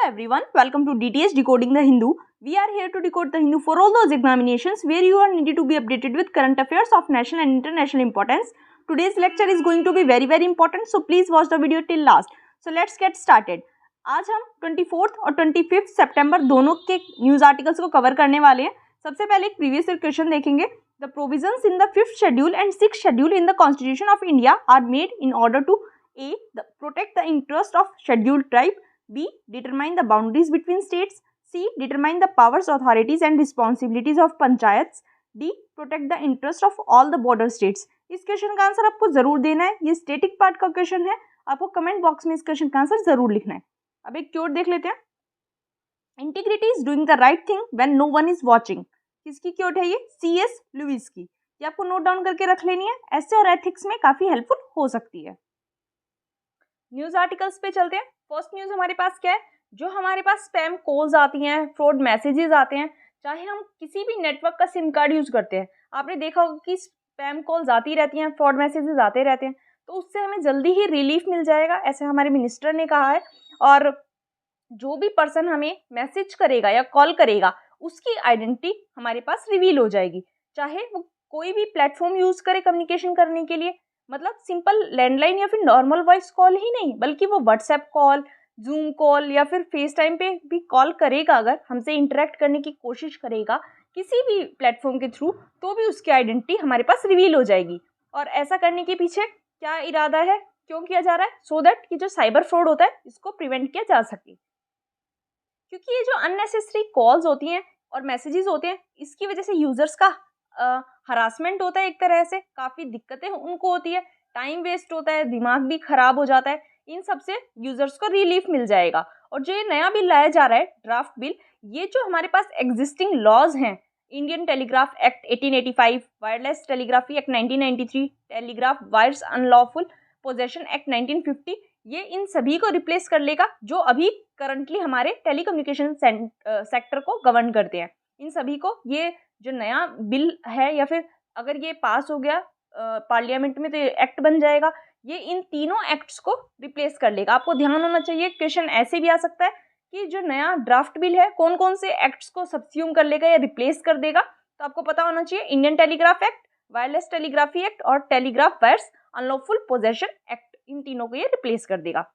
everyone, welcome to DTS Decoding the Hindu. We are here to decode the Hindu for all those examinations where you are needed to be updated with current affairs of national and international importance. Today's lecture is going to be very important, so please watch the video till last. So let's get started. आज हम 24th और 25th सितंबर दोनों के news articles को cover करने वाले हैं. सबसे पहले एक प्रीवियस ईयर क्वेश्चन देखेंगे. The provisions in the 5th schedule and 6th schedule in the constitution of India are made in order to A. Protect the interest of scheduled tribe. B. Determine the boundaries between states. C. Determine the powers, authorities and responsibilities of panchayats. D. Protect the interest of all the border states. इस question का answer आपको जरूर देना है. ये static part का question है. आपको कमेंट बॉक्स में इस क्वेश्चन का आंसर जरूर लिखना है. अब एक क्योर देख लेते हैं. Integrity is doing the right thing when no one is watching. किसकी क्योर है ये? C.S. लुइस की. ये आपको नोट डाउन करके रख लेनी है. ऐसे और एथिक्स में काफी हेल्पफुल हो सकती है. न्यूज आर्टिकल्स पे चलते हैं. फर्स्ट न्यूज हमारे पास क्या है? जो हमारे पास स्पैम कॉल्स आती हैं, फ्रॉड मैसेजेस आते हैं, चाहे हम किसी भी नेटवर्क का सिम कार्ड यूज करते हैं, आपने देखा होगा कि स्पैम कॉल्स आती रहती हैं, फ्रॉड मैसेजेस आते रहते हैं, तो उससे हमें जल्दी ही रिलीफ मिल जाएगा, ऐसे हमारे मिनिस्टर ने कहा है. और जो भी पर्सन हमें मैसेज करेगा या कॉल करेगा उसकी आइडेंटिटी हमारे पास रिवील हो जाएगी, चाहे वो कोई भी प्लेटफॉर्म यूज करे कम्युनिकेशन करने के लिए. मतलब सिंपल लैंडलाइन या फिर नॉर्मल वॉइस कॉल ही नहीं, बल्कि वो व्हाट्सएप कॉल, जूम कॉल या फिर फेस टाइम पे भी कॉल करेगा, अगर हमसे इंटरेक्ट करने की कोशिश करेगा किसी भी प्लेटफॉर्म के थ्रू, तो भी उसकी आइडेंटिटी हमारे पास रिवील हो जाएगी. और ऐसा करने के पीछे क्या इरादा है, क्यों किया जा रहा है? सो दैट कि जो साइबर फ्रॉड होता है इसको प्रिवेंट किया जा सके. क्योंकि ये जो अननेसेसरी कॉल्स होती हैं और मैसेजेस होते हैं, इसकी वजह से यूजर्स का हरासमेंट होता है, एक तरह से काफ़ी दिक्कतें उनको होती है, टाइम वेस्ट होता है, दिमाग भी खराब हो जाता है. इन सब से यूजर्स को रिलीफ मिल जाएगा. और जो ये नया बिल लाया जा रहा है, ड्राफ्ट बिल, ये जो हमारे पास एग्जिस्टिंग लॉज हैं, Indian telegraph act 1885, wireless telegraphy act 1993, telegraph wires unlawful possession act 1950, ये इन सभी को रिप्लेस कर लेगा जो अभी करंटली हमारे टेलीकम्युनिकेशन सेक्टर को गवर्न करते हैं. इन सभी को ये जो नया बिल है, या फिर अगर ये पास हो गया पार्लियामेंट में तो ये एक्ट बन जाएगा, ये इन तीनों एक्ट्स को रिप्लेस कर लेगा. आपको ध्यान होना चाहिए, क्वेश्चन ऐसे भी आ सकता है कि जो नया ड्राफ्ट बिल है कौन कौन से एक्ट्स को सब्स्यूम कर लेगा या रिप्लेस कर देगा. तो आपको पता होना चाहिए, Indian telegraph act, wireless telegraphy act और telegraph wires unlawful possession act, इन तीनों को ये रिप्लेस कर देगा.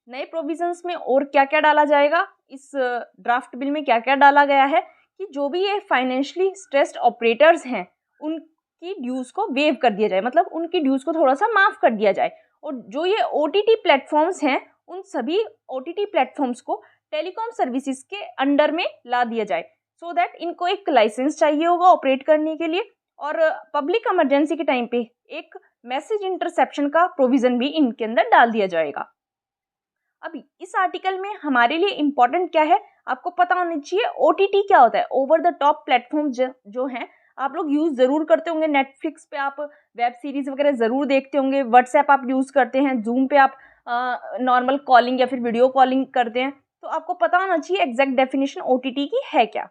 नए प्रोविजंस में और क्या क्या डाला जाएगा, इस ड्राफ्ट बिल में क्या क्या डाला गया है कि जो भी ये फाइनेंशियली स्ट्रेस्ड ऑपरेटर्स हैं उनकी ड्यूज को वेव कर दिया जाए, मतलब उनकी ड्यूज को थोड़ा सा माफ कर दिया जाए. और जो ये OTT प्लेटफॉर्म्स हैं, उन सभी OTT प्लेटफॉर्म्स को टेलीकॉम सर्विसेज के अंडर में ला दिया जाए, सो दैट इनको एक लाइसेंस चाहिए होगा ऑपरेट करने के लिए. और पब्लिक इमरजेंसी के टाइम पे एक मैसेज इंटरसेप्शन का प्रोविजन भी इनके अंदर डाल दिया जाएगा. अभी इस आर्टिकल में हमारे लिए इम्पोर्टेंट क्या है, आपको पता होना चाहिए. OTT क्या होता है? ओवर द टॉप प्लेटफॉर्म जो हैं, आप लोग यूज़ ज़रूर करते होंगे. नेटफ्लिक्स पे आप वेब सीरीज़ वगैरह ज़रूर देखते होंगे, व्हाट्सएप आप यूज़ करते हैं, जूम पे आप नॉर्मल कॉलिंग या फिर वीडियो कॉलिंग करते हैं. तो आपको पता होना चाहिए एग्जैक्ट डेफिनेशन OTT की है क्या.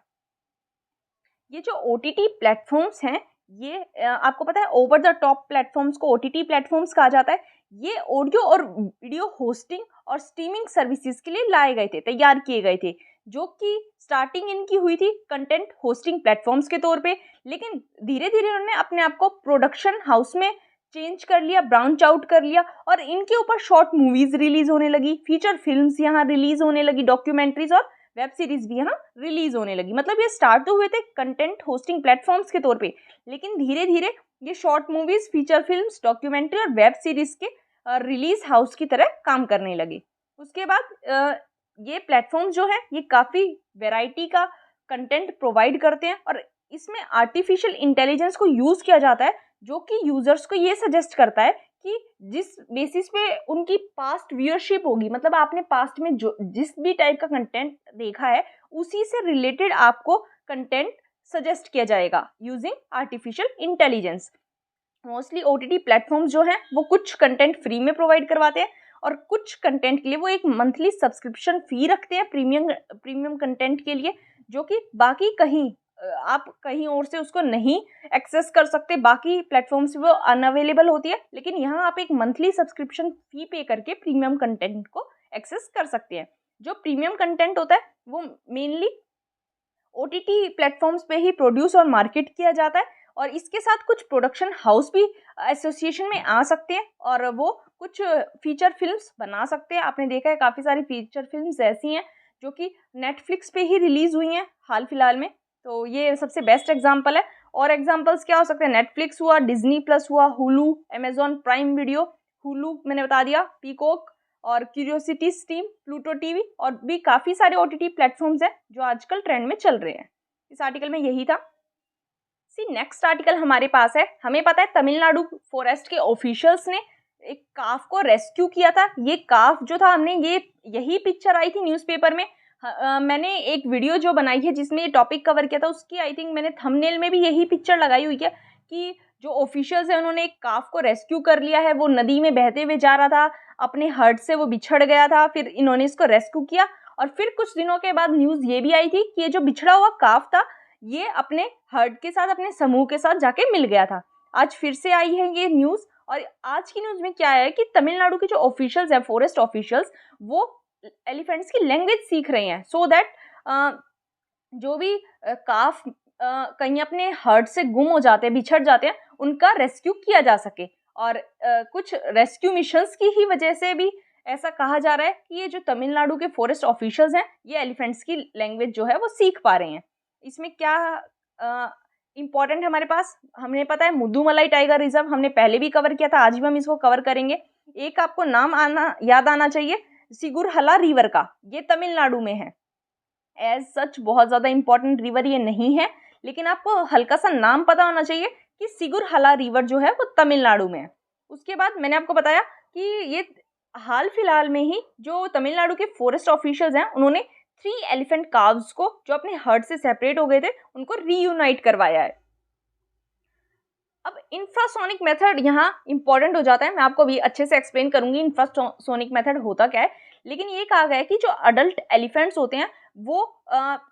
ये जो OTT प्लेटफॉर्म्स हैं, ये आपको पता है ओवर द टॉप प्लेटफॉर्म्स को OTT प्लेटफॉर्म्स कहा जाता है. ये ऑडियो और वीडियो होस्टिंग और स्ट्रीमिंग सर्विसेज के लिए लाए गए थे, तैयार किए गए थे, जो कि स्टार्टिंग इनकी हुई थी कंटेंट होस्टिंग प्लेटफॉर्म्स के तौर पे, लेकिन धीरे धीरे उन्होंने अपने आप को प्रोडक्शन हाउस में चेंज कर लिया, ब्रांच आउट कर लिया, और इनके ऊपर शॉर्ट मूवीज रिलीज होने लगी, फीचर फिल्म्स यहाँ रिलीज होने लगी, डॉक्यूमेंट्रीज और वेब सीरीज भी यहाँ रिलीज होने लगी. मतलब ये स्टार्ट तो हुए थे कंटेंट होस्टिंग प्लेटफॉर्म्स के तौर पे, लेकिन धीरे धीरे ये short movies, feature films, documentary और वेब सीरीज के रिलीज हाउस की तरह काम करने लगे. उसके बाद ये प्लेटफॉर्म जो है, ये काफ़ी वैरायटी का कंटेंट प्रोवाइड करते हैं, और इसमें आर्टिफिशियल इंटेलिजेंस को यूज़ किया जाता है, जो कि यूज़र्स को ये सजेस्ट करता है कि जिस बेसिस पे उनकी पास्ट व्यूअरशिप होगी, मतलब आपने पास्ट में जो जिस भी टाइप का कंटेंट देखा है, उसी से रिलेटेड आपको कंटेंट सजेस्ट किया जाएगा using artificial intelligence. Mostly OTT platforms जो हैं, वो कुछ कंटेंट फ्री में प्रोवाइड करवाते हैं, और कुछ कंटेंट के लिए वो एक मंथली सब्सक्रिप्शन फ़ी रखते हैं प्रीमियम कंटेंट के लिए, जो कि बाकी कहीं आप कहीं और से उसको नहीं एक्सेस कर सकते. बाकी प्लेटफॉर्म्स वो अनअवेलेबल होती है, लेकिन यहाँ आप एक मंथली सब्सक्रिप्शन फ़ी पे करके प्रीमियम कंटेंट को एक्सेस कर सकते हैं. जो प्रीमियम कंटेंट होता है वो मेनली OTT प्लेटफॉर्म्स पे ही प्रोड्यूस और मार्केट किया जाता है, और इसके साथ कुछ प्रोडक्शन हाउस भी एसोसिएशन में आ सकते हैं और वो कुछ फीचर फिल्म्स बना सकते हैं। आपने देखा है काफ़ी सारी फीचर फिल्म्स ऐसी हैं जो कि नेटफ्लिक्स पे ही रिलीज़ हुई हैं हाल फिलहाल में, तो ये सबसे बेस्ट एग्जांपल है। और एग्जांपल्स क्या हो सकते हैं, नेटफ्लिक्स हुआ, डिज्नी प्लस हुआ, Hulu, Amazon prime video, Hulu मैंने बता दिया, पीकॉक और क्यूरियोसिटी स्ट्रीम, प्लूटो टीवी, और भी काफ़ी सारे OTT प्लेटफॉर्म्स हैं जो आजकल ट्रेंड में चल रहे हैं। इस आर्टिकल में यही था। नेक्स्ट आर्टिकल हमारे पास है। हमें पता है तमिलनाडु फॉरेस्ट के ऑफिशियल्स ने एक काफ को रेस्क्यू किया था। ये काफ जो था, हमने यही पिक्चर आई थी न्यूज़पेपर में। मैंने एक वीडियो जो बनाई है जिसमें ये टॉपिक कवर किया था, उसकी आई थिंक मैंने थंबनेल में भी यही पिक्चर लगाई हुई है कि जो ऑफिशियल्स है उन्होंने एक काफ को रेस्क्यू कर लिया है। वो नदी में बहते हुए जा रहा था, अपने हर्ड से वो बिछड़ गया था, फिर इन्होंने इसको रेस्क्यू किया, और फिर कुछ दिनों के बाद न्यूज़ ये भी आई थी कि ये जो बिछड़ा हुआ काफ था ये अपने हर्ड के साथ, अपने समूह के साथ जाके मिल गया था। आज फिर से आई है ये न्यूज़, और आज की न्यूज़ में क्या है कि तमिलनाडु के जो ऑफिशियल्स हैं, फॉरेस्ट ऑफिशियल्स, वो एलिफेंट्स की लैंग्वेज सीख रहे हैं सो दैट जो भी काफ कहीं अपने हर्ड से गुम हो जाते हैं, बिछड़ जाते हैं, उनका रेस्क्यू किया जा सके। और कुछ रेस्क्यू मिशंस की ही वजह से भी ऐसा कहा जा रहा है कि ये जो तमिलनाडु के फॉरेस्ट ऑफिशियल्स हैं ये एलिफेंट्स की लैंग्वेज जो है वो सीख पा रहे हैं। इसमें क्या इम्पॉर्टेंट है हमारे पास, हमें पता है मुदुमलाई टाइगर रिजर्व हमने पहले भी कवर किया था, आज भी हम इसको कवर करेंगे। एक आपको नाम याद आना चाहिए, सिगुरहला रिवर का, ये तमिलनाडु में है। एज सच बहुत ज़्यादा इंपॉर्टेंट रिवर ये नहीं है, लेकिन आपको हल्का सा नाम पता होना चाहिए कि सिगुरहला रिवर जो है वो तमिलनाडु में है। उसके बाद मैंने आपको बताया कि ये हाल फिलहाल में ही जो तमिलनाडु के फॉरेस्ट ऑफिशियल्स हैं उन्होंने 3 एलिफेंट काव्स को जो अपने हर्ड से सेपरेट हो गए थे उनको रीयूनाइट करवाया है। अब इंफ्रासोनिक मेथड यहाँ इंपॉर्टेंट हो जाता है, मैं आपको भी अच्छे से एक्सप्लेन करूंगी इंफ्रासोनिक मेथड होता क्या है। लेकिन ये कहा गया है कि जो अडल्ट एलिफेंट्स होते हैं वो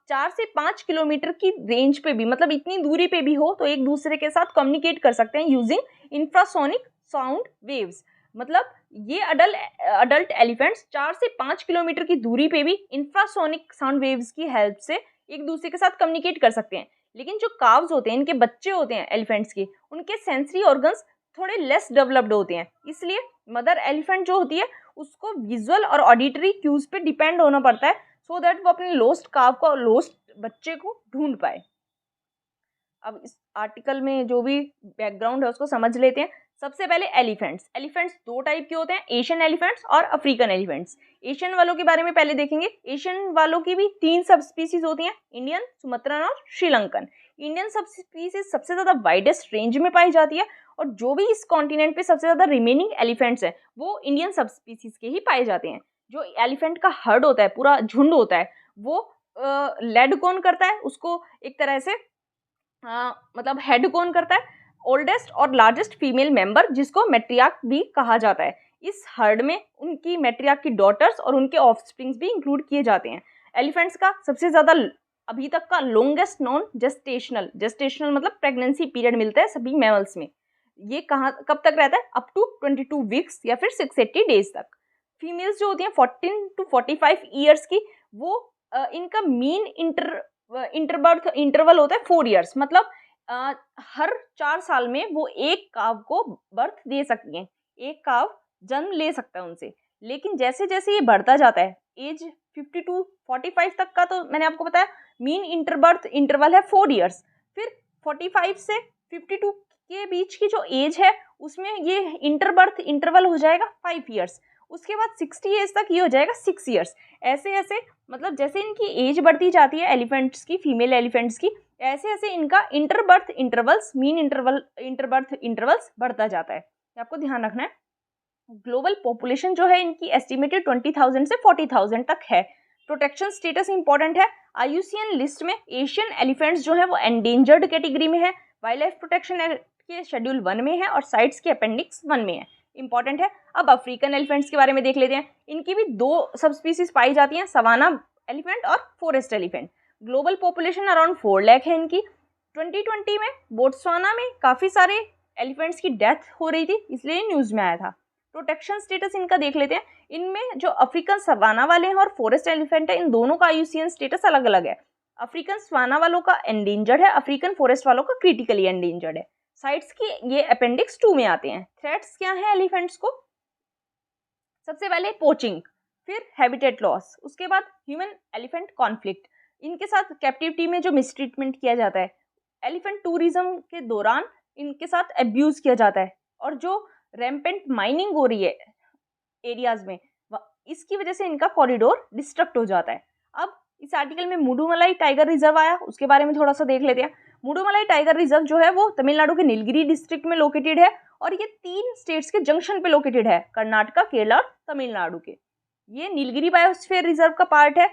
4 से 5 किलोमीटर की रेंज पे भी, मतलब इतनी दूरी पे भी हो तो एक दूसरे के साथ कम्युनिकेट कर सकते हैं यूजिंग इंफ्रासोनिक साउंड वेव्स। मतलब ये अडल्ट एलिफेंट्स 4 से 5 किलोमीटर की दूरी पे भी इंफ्रासोनिक साउंड वेव्स की हेल्प से एक दूसरे के साथ कम्युनिकेट कर सकते हैं। लेकिन जो काव्स होते हैं, इनके बच्चे होते हैं एलिफेंट्स के, उनके सेंसरी ऑर्गन्स थोड़े लेस डेवलप्ड होते हैं, इसलिए मदर एलिफेंट जो होती है उसको विजुअल और ऑडिटरी क्यूज पे डिपेंड होना पड़ता है सो दैट वो अपने लोस्ट काव को, लोस्ट बच्चे को ढूंढ पाए। अब इस आर्टिकल में जो भी बैकग्राउंड है उसको समझ लेते हैं। सबसे पहले एलिफेंट्स 2 टाइप के होते हैं, एशियन एलिफेंट्स और अफ्रीकन एलिफेंट्स। एशियन वालों के बारे में पहले देखेंगे। एशियन वालों की भी 3 सब स्पीसीज होती हैं, इंडियन, सुमत्रन और श्रीलंकन। इंडियन सब स्पीसीज सबसे ज़्यादा वाइडेस्ट रेंज में पाई जाती है, और जो भी इस कॉन्टिनेंट पे सबसे ज़्यादा रिमेनिंग एलिफेंट्स हैं वो इंडियन सब स्पीसीज के ही पाए जाते हैं। जो एलिफेंट का हर्ड होता है, पूरा झुंड होता है, वो लेड कौन करता है उसको एक तरह से, मतलब हेड कौन करता है, ओल्डेस्ट और लार्जेस्ट फीमेल मेंबर, जिसको मैट्रियार्क भी कहा जाता है। इस हर्ड में उनकी मैट्रियार्क की डॉटर्स और उनके ऑफस्प्रिंग्स भी इंक्लूड किए जाते हैं। एलिफेंट्स का सबसे ज़्यादा अभी तक का लॉन्गेस्ट नॉन जेस्टेशनल मतलब प्रेगनेंसी पीरियड मिलता है सभी मैमल्स में। ये कब तक रहता है, अप टू 22 वीक्स या फिर 680 डेज तक। फीमेल्स जो होती हैं 14 to 45 ईयर्स की, वो इनका मीन इंटरबर्थ इंटरवल होता है 4 ईयर्स, मतलब हर 4 साल में वो एक काव को बर्थ दे सकती हैं, एक काव जन्म ले सकता है उनसे। लेकिन जैसे जैसे ये बढ़ता जाता है, एज 50 to 45 तक का तो मैंने आपको बताया मीन इंटरबर्थ इंटरवल है 4 ईयर्स। फिर 45 से 52 के बीच की जो एज है उसमें ये इंटरबर्थ इंटरवल हो जाएगा 5 ईयर्स। उसके बाद 60 एज तक ये हो जाएगा 6 ईयर्स। ऐसे ऐसे मतलब जैसे इनकी एज बढ़ती जाती है एलिफेंट्स की, फीमेल एलिफेंट्स की, ऐसे ऐसे इनका इंटरबर्थ इंटरवल्स, मीन इंटरबर्थ इंटरवल्स बढ़ता जाता है। आपको ध्यान रखना है। ग्लोबल पॉपुलेशन जो है इनकी एस्टिमेटेड 20,000 से 40,000 तक है। प्रोटेक्शन स्टेटस इंपॉर्टेंट है। IUCN लिस्ट में एशियन एलिफेंट्स जो है वो एंडेंजर्ड कैटेगरी में है, वाइल्ड लाइफ प्रोटेक्शन एक्ट के शेड्यूल 1 में है और साइट्स के अपेंडिक्स 1 में है। इंपॉर्टेंट है। अब अफ्रीकन एलिफेंट्स के बारे में देख लेते हैं। इनकी भी 2 सब स्पीसीज पाई जाती हैं, सवाना एलिफेंट और forest elephant. Global population around 4 lakh है इनकी। 2020 में बोट्सवाना में काफ़ी सारे एलिफेंट्स की डेथ हो रही थी, इसलिए न्यूज़ में आया था। प्रोटेक्शन स्टेटस इनका देख लेते हैं। इनमें जो अफ्रीकन सवाना वाले हैं और फॉरेस्ट एलिफेंट है, इन दोनों का IUCN स्टेटस अलग अलग है। अफ्रीकन सवाना वालों का एंडेंजर्ड है, अफ्रीकन फॉरेस्ट वालों का क्रिटिकली एंडेंजर्ड है। साइट्स की ये अपेंडिक्स 2 में आते हैं। थ्रेट्स क्या है एलिफेंट्स को? सबसे पहले पोचिंग, फिर हैबिटेट लॉस, उसके बाद ह्यूमन एलिफेंट कॉन्फ्लिक्ट, इनके साथ कैप्टिविटी में जो मिसट्रीटमेंट किया जाता है, एलिफेंट टूरिज्म के दौरान इनके साथ एब्यूज किया जाता है, और जो रैम्पेंट माइनिंग हो रही है एरियाज में, इसकी वजह से इनका कॉरिडोर डिस्ट्रक्ट हो जाता है। अब इस आर्टिकल में मुडुमलाई टाइगर रिजर्व आया, उसके बारे में थोड़ा सा देख लेते हैं। मुडुमलाई टाइगर रिजर्व जो है वो तमिलनाडु के नीलगिरी डिस्ट्रिक्ट में लोकेटेड है, और ये 3 स्टेट्स के जंक्शन पे लोकेटेड है, कर्नाटका, केरला और तमिलनाडु के। ये नीलगिरी बायोस्फीयर रिजर्व का पार्ट है।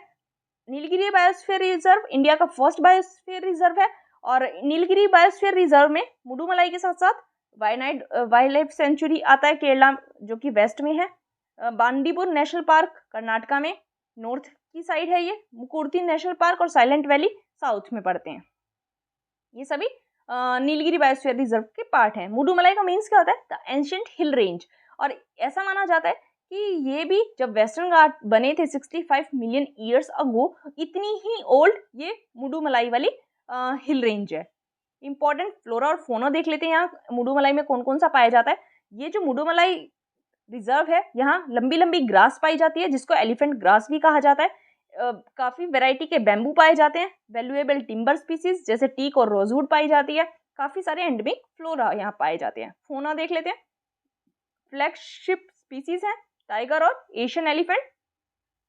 नीलगिरी बायोस्फीयर रिजर्व इंडिया का फर्स्ट बायोस्फीयर रिजर्व है, और नीलगिरी बायोस्फीयर रिजर्व में मुडुमलाई के साथ साथ वायनाड वाइल्ड लाइफ सेंचुरी आता है केरला, जो कि वेस्ट में है, बांदीपुर नेशनल पार्क कर्नाटका में नॉर्थ की साइड है, ये मुकुर्ती नेशनल पार्क और साइलेंट वैली साउथ में पड़ते हैं। ये सभी नीलगिरी बायोस्फीयर रिजर्व के पार्ट हैं। मुडुमलाई का मीन्स क्या होता है? द एंशिएंट हिल रेंज, और ऐसा माना जाता है कि ये भी जब वेस्टर्न घाट बने थे 65 मिलियन ईयर्स अगो, इतनी ही ओल्ड ये मुडुमलाई वाली हिल रेंज है। इंपॉर्टेंट फ्लोरा और फोना देख लेते हैं। यहाँ मुडुमलाई में कौन कौन सा पाया जाता है। ये जो मुडुमलाई रिजर्व है, यहाँ लंबी लंबी ग्रास पाई जाती है, जिसको एलिफेंट ग्रास भी कहा जाता है। काफी वैरायटी के बैम्बू पाए जाते हैं, वैल्यूएबल टिम्बर स्पीसीज जैसे टीक और रोजवुड पाई जाती है, काफी सारे एंडेमिक फ्लोरा यहाँ पाए जाते हैं। फोना देख लेते हैं। फ्लैगशिप स्पीसीज है टाइगर और एशियन एलिफेंट।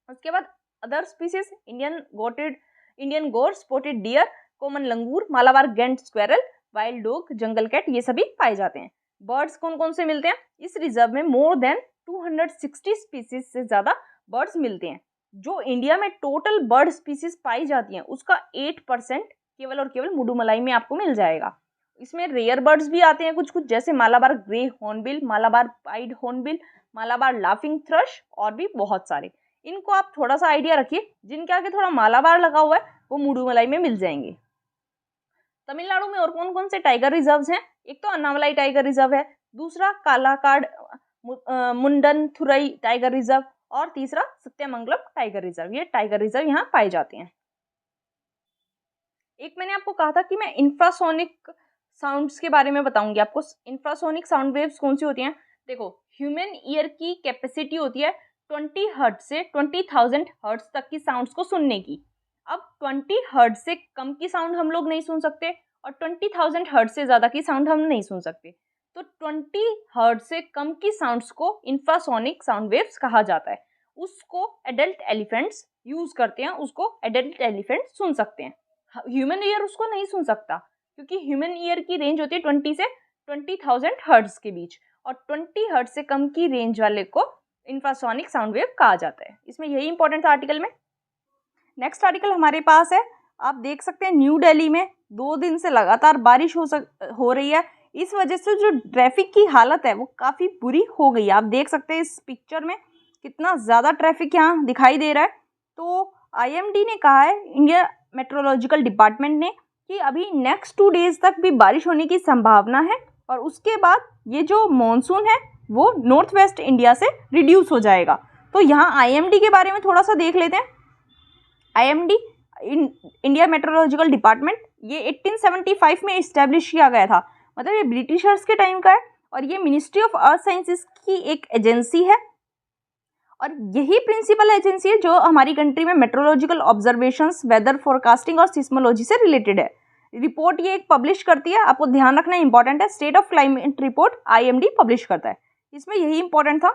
उसके बाद other species Indian gaur, spotted deer, common langur, Malabar giant squirrel, wild dog, jungle cat, ये सभी पाए जाते हैं। बर्ड्स कौन कौन से मिलते हैं? इस रिजर्व में मोर देन 260 स्पीसीज से ज्यादा बर्ड्स मिलते हैं। जो इंडिया में टोटल बर्ड स्पीसीज पाई जाती हैं उसका 8% केवल और केवल मुडुमलाई में आपको मिल जाएगा। इसमें रेयर बर्ड्स भी आते हैं कुछ कुछ, जैसे Malabar grey hornbill, Malabar pied hornbill, Malabar laughing thrust, और भी बहुत सारे। इनको आप थोड़ा सा आइडिया रखिए, जिनके आगे थोड़ा मालाबार लगा हुआ है वो मुडुमलाई में मिल जाएंगे। तमिलनाडु में और कौन कौन से टाइगर रिजर्व्स हैं? एक तो अन्नामलाई टाइगर रिजर्व है, दूसरा कालाकाड मुंडनथुरई टाइगर रिजर्व, और तीसरा सत्यमंगलम टाइगर रिजर्व। ये टाइगर रिजर्व यहाँ पाए जाते हैं। एक मैंने आपको कहा था कि मैं इंफ्रासोनिक साउंड्स के बारे में बताऊंगी आपको। इंफ्रासोनिक साउंड वेव्स कौन सी होती हैं? देखो, ह्यूमन ईयर की कैपेसिटी होती है 20 हर्ट्ज से 20,000 हर्ट्ज तक की साउंड्स को सुनने की। अब 20 हर्ट्ज से कम की साउंड हम लोग नहीं सुन सकते, और 20,000 हर्ट्ज से ज़्यादा की साउंड हम नहीं सुन सकते। तो 20 हर्ट्ज से कम की साउंड्स को इंफ्रासोनिक साउंड वेव्स कहा जाता है। उसको एडल्ट एलिफेंट्स यूज करते हैं, उसको एडल्ट एलिफेंट सुन सकते हैं। ह्यूमन ईयर उसको नहीं सुन सकता, क्योंकि ह्यूमन ईयर की रेंज होती है 20 से 20,000 हर्ट्ज के बीच, और 20 हर्ट्ज से कम की रेंज वाले को इंफ्रासोनिक साउंड वेव कहा जाता है। इसमें यही इंपॉर्टेंट था आर्टिकल में। नेक्स्ट आर्टिकल हमारे पास है, आप देख सकते हैं न्यू दिल्ली में 2 दिन से लगातार बारिश हो रही है। इस वजह से जो ट्रैफिक की हालत है वो काफ़ी बुरी हो गई है। आप देख सकते हैं इस पिक्चर में कितना ज़्यादा ट्रैफिक यहाँ दिखाई दे रहा है। तो IMD ने कहा है, इंडिया मेट्रोलॉजिकल डिपार्टमेंट ने, कि अभी नेक्स्ट 2 डेज तक भी बारिश होने की संभावना है, और उसके बाद ये जो मॉनसून है वो नॉर्थ वेस्ट इंडिया से रिड्यूस हो जाएगा। तो यहाँ IMD के बारे में थोड़ा सा देख लेते हैं। IMD इंडिया मेट्रोलॉजिकल डिपार्टमेंट, ये 1875 में इस्टेब्लिश किया गया था, मतलब ये ब्रिटिशर्स के टाइम का है, और ये मिनिस्ट्री ऑफ अर्थ साइंसेस की एक एजेंसी है, और यही प्रिंसिपल एजेंसी है जो हमारी कंट्री में मेट्रोलॉजिकल ऑब्जर्वेशंस, वेदर फोरकास्टिंग और सिस्मोलॉजी से रिलेटेड है। रिपोर्ट ये एक पब्लिश करती है, आपको ध्यान रखना इंपॉर्टेंट है। State of climate report IMD publish करता है, इसमें यही इंपॉर्टेंट था।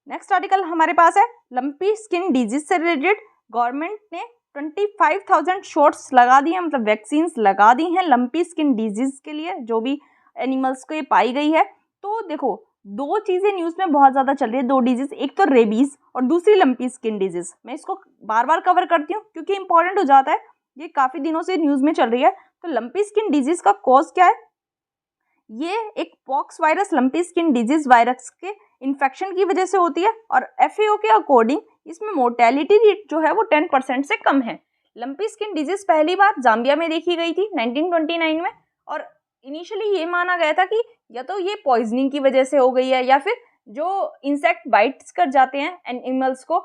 नेक्स्ट आर्टिकल हमारे पास है, लंपी स्किन डिजीज से रिलेटेड। गवर्नमेंट ने 25,000 शॉट्स लगा दी हैं, मतलब वैक्सीन्स लगा दी हैं लंपी स्किन डिजीज के लिए, जो भी एनिमल्स को ये पाई गई है। तो देखो, 2 चीज़ें न्यूज़ में बहुत ज़्यादा चल रही है, 2 डिजीज, एक तो रेबीज और दूसरी लंपी स्किन डिजीज। मैं इसको बार बार कवर करती हूँ क्योंकि इंपॉर्टेंट हो जाता है, ये काफ़ी दिनों से न्यूज़ में चल रही है। तो लंपी स्किन डिजीज का कॉज क्या है? ये एक pox virus lumpy skin disease virus के इन्फेक्शन की वजह से होती है, और FAO के अकॉर्डिंग इसमें मोर्टेलिटी रेट जो है वो 10% से कम है। लंपी स्किन डिजीज पहली बार जाम्बिया में देखी गई थी 1929 में, और इनिशियली ये माना गया था कि या तो ये पॉइजनिंग की वजह से हो गई है, या फिर जो इंसेक्ट बाइट्स कर जाते हैं एनिमल्स को,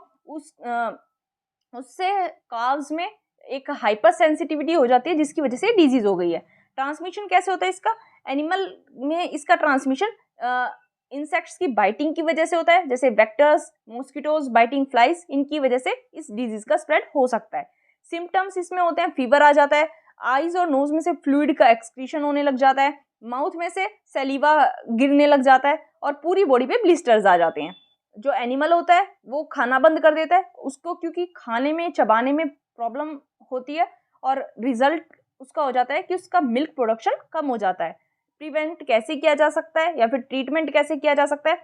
उससे काव्स में एक हाइपर सेंसिटिविटी हो जाती है जिसकी वजह से डिजीज हो गई है। ट्रांसमिशन कैसे होता है इसका? एनिमल में इसका ट्रांसमिशन इंसेक्ट्स की बाइटिंग की वजह से होता है, जैसे वेक्टर्स, मॉस्किटोज, बाइटिंग फ्लाइज, इनकी वजह से इस डिजीज का स्प्रेड हो सकता है। सिम्टम्स इसमें होते हैं, फीवर आ जाता है, आईज और नोज में से फ्लूइड का एक्सक्रीशन होने लग जाता है, माउथ में से सलीवा गिरने लग जाता है और पूरी बॉडी पे ब्लिस्टर्स आ जाते हैं। जो एनिमल होता है वो खाना बंद कर देता है, उसको क्योंकि खाने में चबाने में प्रॉब्लम होती है और रिजल्ट उसका हो जाता है कि उसका मिल्क प्रोडक्शन कम हो जाता है। प्रिवेंट कैसे किया जा सकता है या फिर ट्रीटमेंट कैसे किया जा सकता है?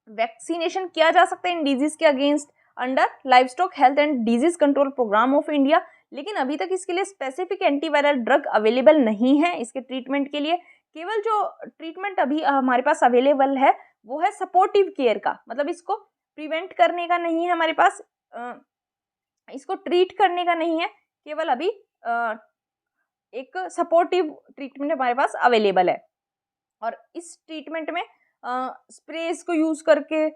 वैक्सीनेशन किया जा सकता है इन डिजीज के against under livestock health and disease control programme of India, लेकिन अभी तक इसके लिए स्पेसिफिक एंटीवायरल ड्रग अवेलेबल नहीं है इसके ट्रीटमेंट के लिए। केवल जो ट्रीटमेंट अभी हमारे पास अवेलेबल है वो है सपोर्टिव केयर का, मतलब इसको प्रिवेंट करने का नहीं है हमारे पास, इसको ट्रीट करने का नहीं है, केवल अभी एक सपोर्टिव ट्रीटमेंट हमारे पास अवेलेबल है। और इस ट्रीटमेंट में स्प्रेस को यूज करके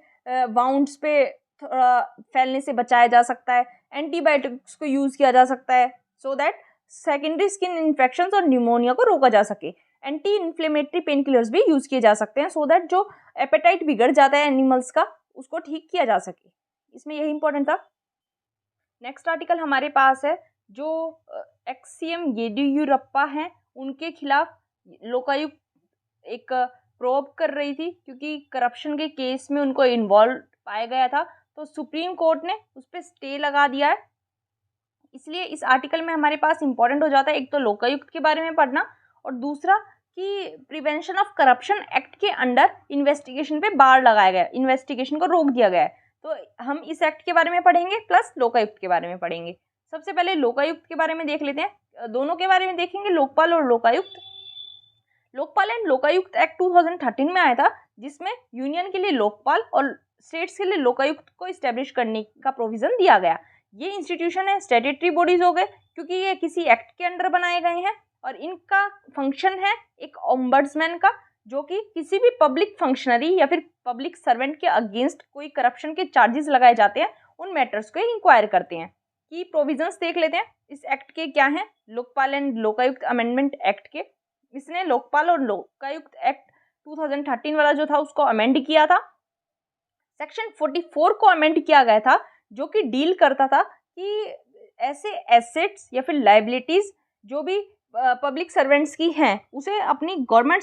वाउंड्स पे थोड़ा फैलने से बचाया जा सकता है, एंटीबायोटिक्स को यूज किया जा सकता है so that secondary skin infections और न्यूमोनिया को रोका जा सके। एंटी इन्फ्लेमेटरी पेन किलर्स भी यूज किए जा सकते हैं सो दैट जो एपेटाइट बिगड़ जाता है एनिमल्स का उसको ठीक किया जा सके। इसमें यही इंपॉर्टेंट था। नेक्स्ट आर्टिकल हमारे पास है जो एक्स-सीएम येदियुरप्पा हैं उनके खिलाफ लोकायुक्त एक प्रोब कर रही थी क्योंकि करप्शन के केस में उनको इन्वॉल्व पाया गया था, तो सुप्रीम कोर्ट ने उस पर स्टे लगा दिया है। इसलिए इस आर्टिकल में हमारे पास इंपॉर्टेंट हो जाता है एक तो लोकायुक्त के बारे में पढ़ना और दूसरा कि प्रिवेंशन ऑफ करप्शन एक्ट के अंडर इन्वेस्टिगेशन पे बार लगाया गया, इन्वेस्टिगेशन को रोक दिया गया है। तो हम इस एक्ट के बारे में पढ़ेंगे प्लस लोकायुक्त के बारे में पढ़ेंगे। सबसे पहले लोकायुक्त के बारे में देख लेते हैं, दोनों के बारे में देखेंगे, लोकपाल और लोकायुक्त। लोकपाल एंड लोकायुक्त एक्ट 2013 में आया था जिसमें यूनियन के लिए लोकपाल और स्टेट्स के लिए लोकायुक्त को इस्टेब्लिश करने का प्रोविजन दिया गया। ये इंस्टीट्यूशन है स्टैट्यूटरी बॉडीज हो गए क्योंकि ये किसी एक्ट के अंडर बनाए गए हैं और इनका फंक्शन है एक ओम्बड्समैन का, जो कि किसी भी पब्लिक फंक्शनरी या फिर पब्लिक सर्वेंट के अगेंस्ट कोई करप्शन के चार्जेस लगाए जाते हैं उन मैटर्स को इंक्वायर करते हैं। की प्रोविजंस देख लेते हैं इस एक्ट के क्या हैं। Lokpal and Lokayukta amendment act के, इसने लोकपाल और लोकायुक्त एक्ट 2013 वाला जो था उसको अमेंड किया था। सेक्शन 44 को अमेंड किया गया था जो कि डील करता था कि ऐसे एसेट्स या फिर लाइबिलिटीज जो भी पब्लिक सर्वेंट्स की हैं उसे अपनी गवर्नमेंट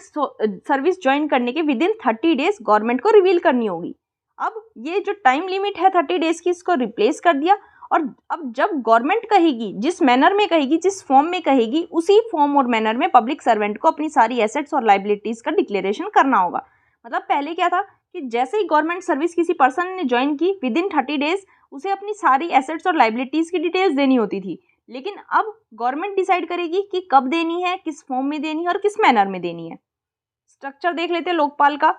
सर्विस ज्वाइन करने के विदिन 30 डेज गवर्नमेंट को रिवील करनी होगी। अब ये जो टाइम लिमिट है 30 डेज की, इसको रिप्लेस कर दिया और अब जब गवर्नमेंट कहेगी, जिस मैनर में कहेगी, जिस फॉर्म में कहेगी, उसी फॉर्म और मैनर में पब्लिक सर्वेंट को अपनी सारी एसेट्स और लाइबिलिटीज का डिक्लेरेशन करना होगा। मतलब पहले क्या था कि जैसे ही गवर्नमेंट सर्विस किसी पर्सन ने ज्वाइन की विदिन 30 डेज उसे अपनी सारी एसेट्स और लाइबिलिटीज की डिटेल्स देनी होती थी, लेकिन अब गवर्नमेंट डिसाइड करेगी कि कब देनी है, किस फॉर्म में देनी है और किस मैनर में देनी है। स्ट्रक्चर देख लेते हैं लोकपाल का।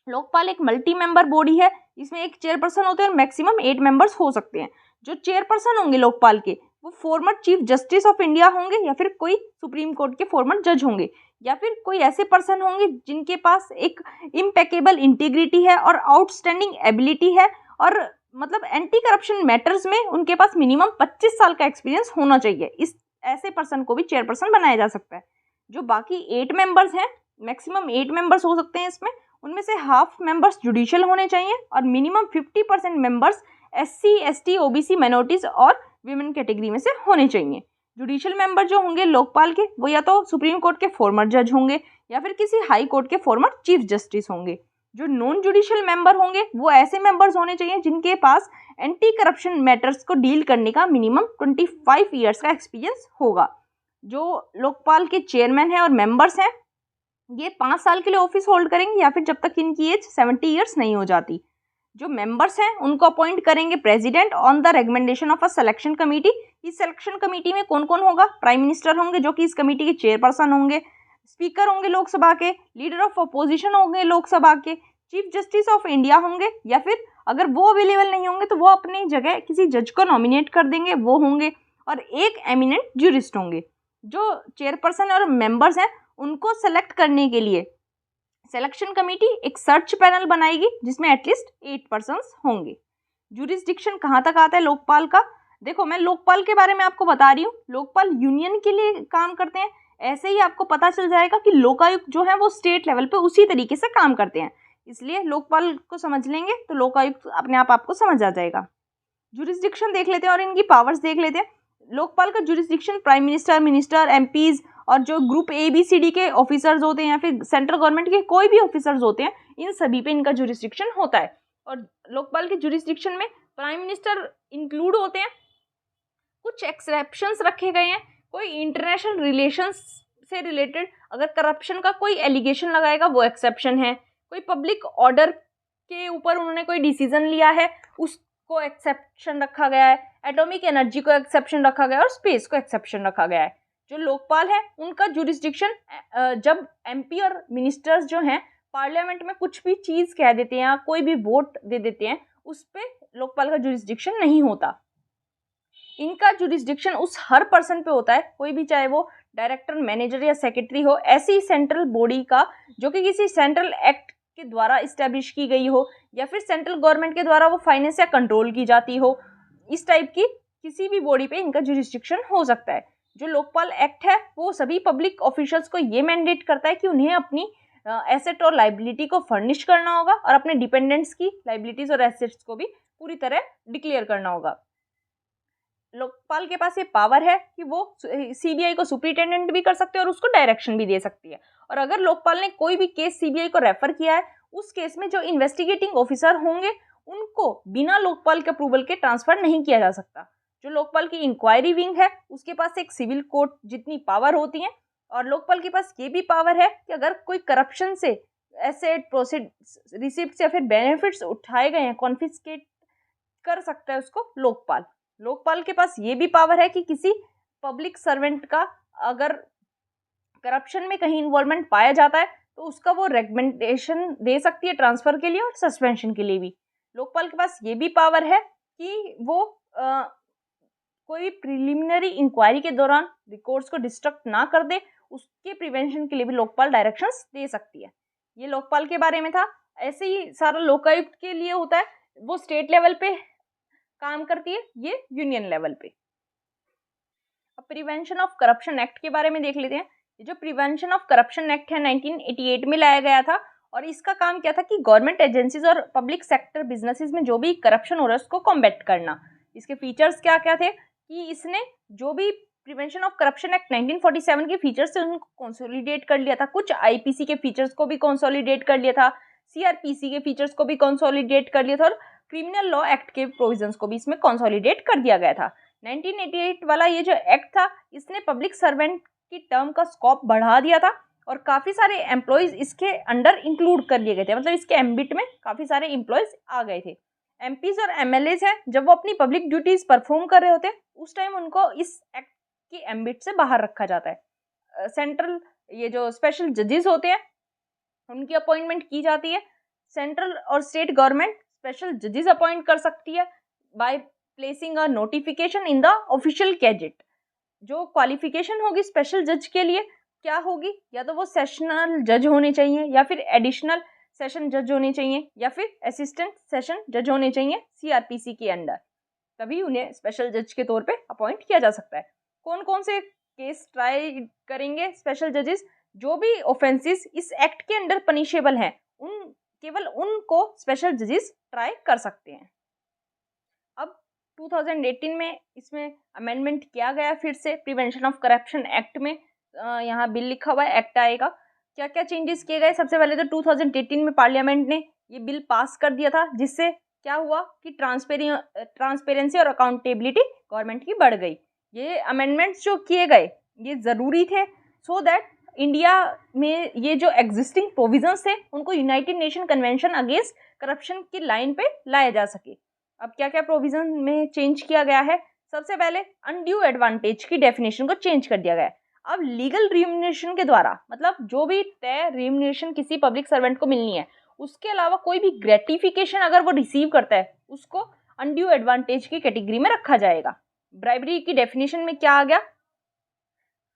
लोकपाल एक मल्टी मेंबर बॉडी है, इसमें एक चेयरपर्सन होते हैं और मैक्सिमम 8 मेंबर्स हो सकते हैं। जो चेयरपर्सन होंगे लोकपाल के वो former chief justice of India होंगे या फिर कोई सुप्रीम कोर्ट के फॉर्मर जज होंगे या फिर कोई ऐसे पर्सन होंगे जिनके पास एक इम्पेकेबल इंटीग्रिटी है और आउटस्टैंडिंग एबिलिटी है और मतलब एंटी करप्शन मैटर्स में उनके पास मिनिमम 25 साल का एक्सपीरियंस होना चाहिए। इस ऐसे पर्सन को भी चेयरपर्सन बनाया जा सकता है। जो बाकी 8 मेंबर्स हैं, मैक्सिमम 8 मेंबर्स हो सकते हैं इसमें, उनमें से हाफ मेंबर्स जुडिशियल होने चाहिए और minimum 50% members SC, ST, OBC, minorities और विमेन कैटेगरी में से होने चाहिए। जुडिशियल मेंबर जो होंगे लोकपाल के वो या तो सुप्रीम कोर्ट के फॉर्मर जज होंगे या फिर किसी हाई कोर्ट के फॉर्मर चीफ जस्टिस होंगे। जो नॉन जुडिशियल मेंबर होंगे वो ऐसे मेंबर्स होने चाहिए जिनके पास एंटी करप्शन मैटर्स को डील करने का मिनिमम 25 ईयर्स का एक्सपीरियंस होगा। जो लोकपाल के चेयरमैन हैं और मेंबर्स हैं ये 5 साल के लिए ऑफिस होल्ड करेंगे या फिर जब तक इनकी एज 70 ईयर्स नहीं हो जाती। जो मेंबर्स हैं उनको अपॉइंट करेंगे president on the recommendation of a selection committee. इस सिलेक्शन कमेटी में कौन कौन होगा? प्राइम मिनिस्टर होंगे जो कि इस कमेटी के चेयरपर्सन होंगे, स्पीकर होंगे लोकसभा के, लीडर ऑफ अपोजिशन होंगे लोकसभा के, चीफ जस्टिस ऑफ इंडिया होंगे या फिर अगर वो अवेलेबल नहीं होंगे तो वो अपनी जगह किसी जज को नॉमिनेट कर देंगे, वो होंगे, और एक एमिनेंट ज्यूरिस्ट होंगे। जो चेयरपर्सन और मेंबर्स हैं उनको सेलेक्ट करने के लिए सिलेक्शन कमेटी एक सर्च पैनल बनाएगी जिसमें एटलीस्ट 8 पर्सन्स होंगे। जुरिस्डिक्शन कहाँ तक आता है लोकपाल का? देखो, मैं लोकपाल के बारे में आपको बता रही हूँ। लोकपाल यूनियन के लिए काम करते हैं। ऐसे ही आपको पता चल जाएगा कि लोकायुक्त जो है वो स्टेट लेवल पे उसी तरीके से काम करते हैं, इसलिए लोकपाल को समझ लेंगे तो लोकायुक्त अपने आप आपको समझ आ जाएगा। जुरिस्डिक्शन देख लेते हैं और इनकी पावर्स देख लेते हैं। लोकपाल का जुरिस्डिक्शन प्राइम मिनिस्टर, एमपीज और जो ग्रुप ABCD के ऑफिसर्स होते हैं या फिर सेंट्रल गवर्नमेंट के कोई भी ऑफिसर्स होते हैं, इन सभी पे इनका जुरिस्डिक्शन होता है। और लोकपाल के जुरिस्डिक्शन में प्राइम मिनिस्टर इंक्लूड होते हैं। कुछ एक्सेप्शंस रखे गए हैं। कोई इंटरनेशनल रिलेशंस से रिलेटेड अगर करप्शन का कोई एलिगेशन लगाएगा वो एक्सेप्शन है। कोई पब्लिक ऑर्डर के ऊपर उन्होंने कोई डिसीजन लिया है उसको एक्सेप्शन रखा गया है। एटॉमिक एनर्जी को एक्सेप्शन रखा गया है और स्पेस को एक्सेप्शन रखा गया है। जो लोकपाल है उनका जुरिस्डिक्शन जब MP और मिनिस्टर्स जो हैं पार्लियामेंट में कुछ भी चीज़ कह देते हैं या कोई भी वोट दे देते हैं, उस पर लोकपाल का जुरिस्डिक्शन नहीं होता। इनका जुरिस्डिक्शन उस हर पर्सन पे होता है, कोई भी, चाहे वो डायरेक्टर, मैनेजर या सेक्रेटरी हो, ऐसी सेंट्रल बॉडी का जो कि किसी सेंट्रल एक्ट के द्वारा इस्टेब्लिश की गई हो या फिर सेंट्रल गवर्नमेंट के द्वारा वो फाइनेंस या कंट्रोल की जाती हो। इस टाइप की किसी भी बॉडी पे इनका जुरिस्डिक्शन हो सकता है। जो लोकपाल एक्ट है वो सभी पब्लिक ऑफिशियल्स को ये मैंडेट करता है कि उन्हें अपनी एसेट और लाइबिलिटी को फर्निश करना होगा और अपने डिपेंडेंट्स की लाइबिलिटीज और एसेट्स को भी पूरी तरह डिक्लेयर करना होगा। लोकपाल के पास ये पावर है कि वो CBI को सुपरिटेंडेंट भी कर सकते हैं और उसको डायरेक्शन भी दे सकती है। और अगर लोकपाल ने कोई भी केस CBI को रेफर किया है, उस केस में जो इन्वेस्टिगेटिंग ऑफिसर होंगे उनको बिना लोकपाल के अप्रूवल के ट्रांसफर नहीं किया जा सकता। जो लोकपाल की इंक्वायरी विंग है उसके पास एक सिविल कोर्ट जितनी पावर होती है। और लोकपाल के पास ये भी पावर है कि अगर कोई करप्शन से एसेट, प्रोसीड, रिसिप्ट्स या फिर बेनिफिट्स उठाए गए हैं, कॉन्फिस्केट कर सकता है उसको लोकपाल। लोकपाल के पास ये भी पावर है कि किसी पब्लिक सर्वेंट का अगर करप्शन में कहीं इन्वॉल्वमेंट पाया जाता है तो उसका वो रिकमेंडेशन दे सकती है ट्रांसफर के लिए और सस्पेंशन के लिए भी। लोकपाल के पास ये भी पावर है कि वो कोई प्रिलिमिनरी इंक्वायरी के दौरान रिकॉर्ड्स को डिस्ट्रक्ट ना कर दे, उसके प्रिवेंशन के लिए भी लोकपाल डायरेक्शंस दे सकती है। ये लोकपाल के बारे में था। ऐसे ही सारा लोकायुक्त के लिए होता है, वो स्टेट लेवल पे काम करती है, ये यूनियन लेवल पे। अब प्रिवेंशन ऑफ करप्शन एक्ट के बारे में देख लेते हैं। ये जो प्रिवेंशन ऑफ करप्शन एक्ट है 1988 में लाया गया था और इसका काम क्या था कि गवर्नमेंट एजेंसीज और पब्लिक सेक्टर बिजनेसेस में जो भी करप्शन हो रहा है उसको कॉम्बैट करना। इसके फीचर्स क्या क्या थे कि इसने जो भी प्रिवेंशन ऑफ करप्शन एक्ट 1947 के फीचर्स थे उनको कंसोलिडेट कर लिया था। कुछ IPC के फीचर्स को भी कंसोलिडेट कर लिया था, CRPC के फीचर्स को भी कंसोलिडेट कर लिया था और क्रिमिनल लॉ एक्ट के प्रोविजंस को भी इसमें कंसोलिडेट कर दिया गया था। 1988 वाला ये जो एक्ट था इसने पब्लिक सर्वेंट की टर्म का स्कोप बढ़ा दिया था और काफ़ी सारे एम्प्लॉयज़ इसके अंडर इंक्लूड कर लिए गए थे। मतलब इसके एम्बिट में काफ़ी सारे एम्प्लॉयज़ आ गए थे। MPs और MLAs हैं, जब वो अपनी पब्लिक ड्यूटीज़ परफॉर्म कर रहे होते हैं उस टाइम उनको इस एक्ट की एम्बिट से बाहर रखा जाता है। सेंट्रल ये जो स्पेशल जजेस होते हैं उनकी अपॉइंटमेंट की जाती है। सेंट्रल और स्टेट गवर्नमेंट स्पेशल जजेस अपॉइंट कर सकती है by placing a notification in the official gazette. जो क्वालिफिकेशन होगी स्पेशल जज के लिए क्या होगी, या तो वो सेशनल जज होने चाहिए या फिर एडिशनल सेशन जज होने चाहिए या फिर असिस्टेंट सेशन जज होने चाहिए CRPC के अंडर, तभी उन्हें स्पेशल जज के तौर पे अपॉइंट किया जा सकता है। कौन कौन से केस ट्राई करेंगे स्पेशल जजेस? जो भी ऑफेंसेस इस एक्ट के अंडर पनिशेबल हैं केवल उनको स्पेशल जजेस ट्राई कर सकते हैं। अब 2018 में इसमें अमेंडमेंट किया गया फिर से प्रिवेंशन ऑफ करप्शन एक्ट में। यहाँ बिल लिखा हुआ है, एक्ट आएगा। क्या क्या चेंजेस किए गए? सबसे पहले तो 2018 में पार्लियामेंट ने ये बिल पास कर दिया था, जिससे क्या हुआ कि ट्रांसपेरेंसी और अकाउंटेबिलिटी गवर्नमेंट की बढ़ गई। ये अमेंडमेंट्स जो किए गए ये ज़रूरी थे सो दैट इंडिया में ये जो एग्जिस्टिंग प्रोविजंस थे उनको United nation convention against corruption की लाइन पे लाया जा सके। अब क्या क्या प्रोविजन में चेंज किया गया है? सबसे पहले अनड्यू एडवांटेज की डेफिनेशन को चेंज कर दिया गया है। अब लीगल रिम्यूनरेशन के द्वारा, मतलब जो भी तय रिम्यूनरेशन किसी पब्लिक सर्वेंट को मिलनी है उसके अलावा कोई भी ग्रेटिफिकेशन अगर वो रिसीव करता है उसको अनड्यू एडवांटेज की कैटेगरी में रखा जाएगा। ब्राइबरी की डेफिनेशन में क्या आ गया?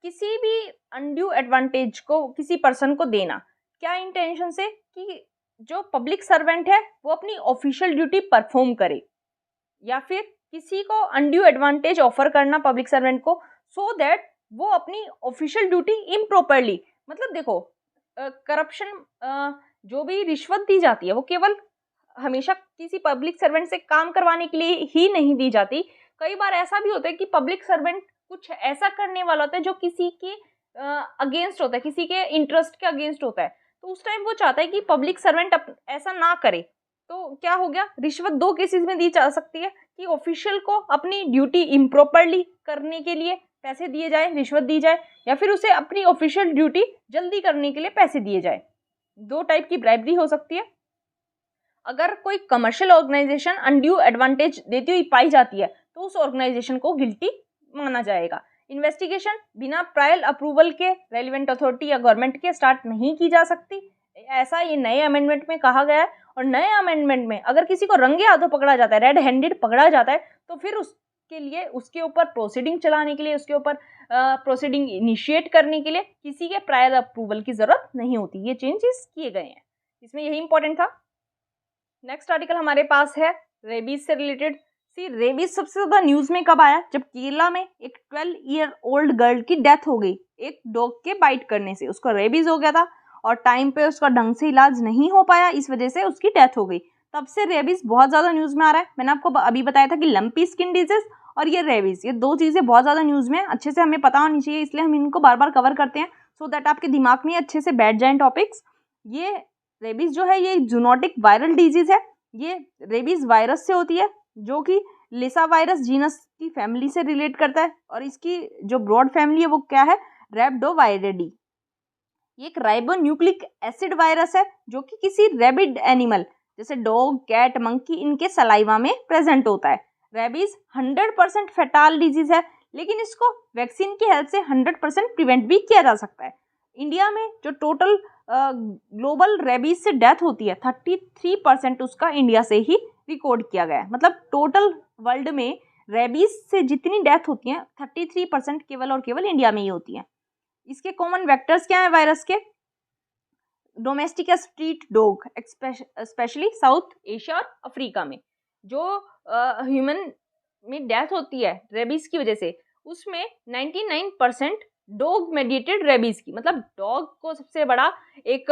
किसी भी अनड्यू एडवांटेज को किसी पर्सन को देना, क्या इंटेंशन से कि जो पब्लिक सर्वेंट है वो अपनी ऑफिशियल ड्यूटी परफॉर्म करे, या फिर किसी को अनड्यू एडवांटेज ऑफर करना पब्लिक सर्वेंट को, सो दैट वो अपनी ऑफिशियल ड्यूटी इम्प्रॉपरली, मतलब देखो करप्शन, जो भी रिश्वत दी जाती है वो केवल हमेशा किसी पब्लिक सर्वेंट से काम करवाने के लिए ही नहीं दी जाती। कई बार ऐसा भी होता है कि पब्लिक सर्वेंट कुछ ऐसा करने वाला होता है जो किसी के अगेंस्ट होता है, किसी के इंटरेस्ट के अगेंस्ट होता है, तो उस टाइम वो चाहता है कि पब्लिक सर्वेंट ऐसा ना करे। तो क्या हो गया, रिश्वत दो केसेस में दी जा सकती है कि ऑफिशियल को अपनी ड्यूटी इम्प्रॉपरली करने के लिए पैसे दिए जाए, रिश्वत दी जाए, या फिर उसे अपनी ऑफिशियल ड्यूटी जल्दी करने के लिए पैसे दिए जाए। दो टाइप की ब्राइबरी हो सकती है। अगर कोई कमर्शियल ऑर्गेनाइजेशन अनड्यू एडवांटेज देती हुई पाई जाती है तो उस ऑर्गेनाइजेशन को गिल्टी माना जाएगा। इन्वेस्टिगेशन बिना प्रायर अप्रूवल के रेलिवेंट अथॉरिटी या गवर्नमेंट के स्टार्ट नहीं की जा सकती, ऐसा ये नए अमेंडमेंट में कहा गया है। और नए अमेंडमेंट में अगर किसी को रंगे हाथों पकड़ा जाता है, रेड हैंडेड पकड़ा जाता है, तो फिर उसके लिए उसके ऊपर प्रोसीडिंग चलाने के लिए, उसके ऊपर प्रोसीडिंग इनिशिएट करने के लिए किसी के प्रायर अप्रूवल की जरूरत नहीं होती। ये चेंजेस किए गए हैं, इसमें यही इंपॉर्टेंट था। नेक्स्ट आर्टिकल हमारे पास है रेबीज से रिलेटेड। सी, रेबीज सबसे ज्यादा न्यूज में कब आया, जब केरला में एक 12-year-old गर्ल की डेथ हो गई एक डॉग के बाइट करने से। उसको रेबीज हो गया था और टाइम पे उसका ढंग से इलाज नहीं हो पाया, इस वजह से उसकी डेथ हो गई। तब से रेबीज बहुत ज्यादा न्यूज में आ रहा है। मैंने आपको अभी बताया था कि लंपी स्किन डिजीज और ये रेबीज, ये दो चीजें बहुत ज्यादा न्यूज में अच्छे से हमें पता होनी चाहिए, इसलिए हम इनको बार बार कवर करते हैं सो दैट आपके दिमाग में अच्छे से बैठ जाए टॉपिक्स। ये रेबीज जो है ये जूनोटिक वायरल डिजीज है। ये रेबीज वायरस से होती है जो कि लिसा वायरस जीनस की फैमिली से रिलेट करता है, और इसकी जो ब्रॉड फैमिली है वो क्या है, रैप्डोवायरिडी। ये एक राइबोन्यूक्लिक एसिड वायरस है जो कि किसी रेबिड एनिमल जैसे डॉग, कैट, मंकी, इनके सलाइवा में प्रेजेंट होता है। रेबीज 100% फैटाल डिजीज है, लेकिन इसको वैक्सीन की हेल्प से 100% प्रिवेंट भी किया जा सकता है। इंडिया में जो टोटल ग्लोबल रेबीज से डेथ होती है 33% उसका इंडिया से ही रिकॉर्ड किया गया है। मतलब टोटल वर्ल्ड में रेबीज से जितनी डेथ होती है 33% केवल और केवल इंडिया में ही होती है। इसके कॉमन वेक्टर्स क्या है वायरस के, domestic street dog, specially south Asia और अफ्रीका में। जो ह्यूमन में डेथ होती है रेबीज की वजह से, उसमें 99% डॉग मेडिएटेड रेबीज की, मतलब डॉग को सबसे बड़ा एक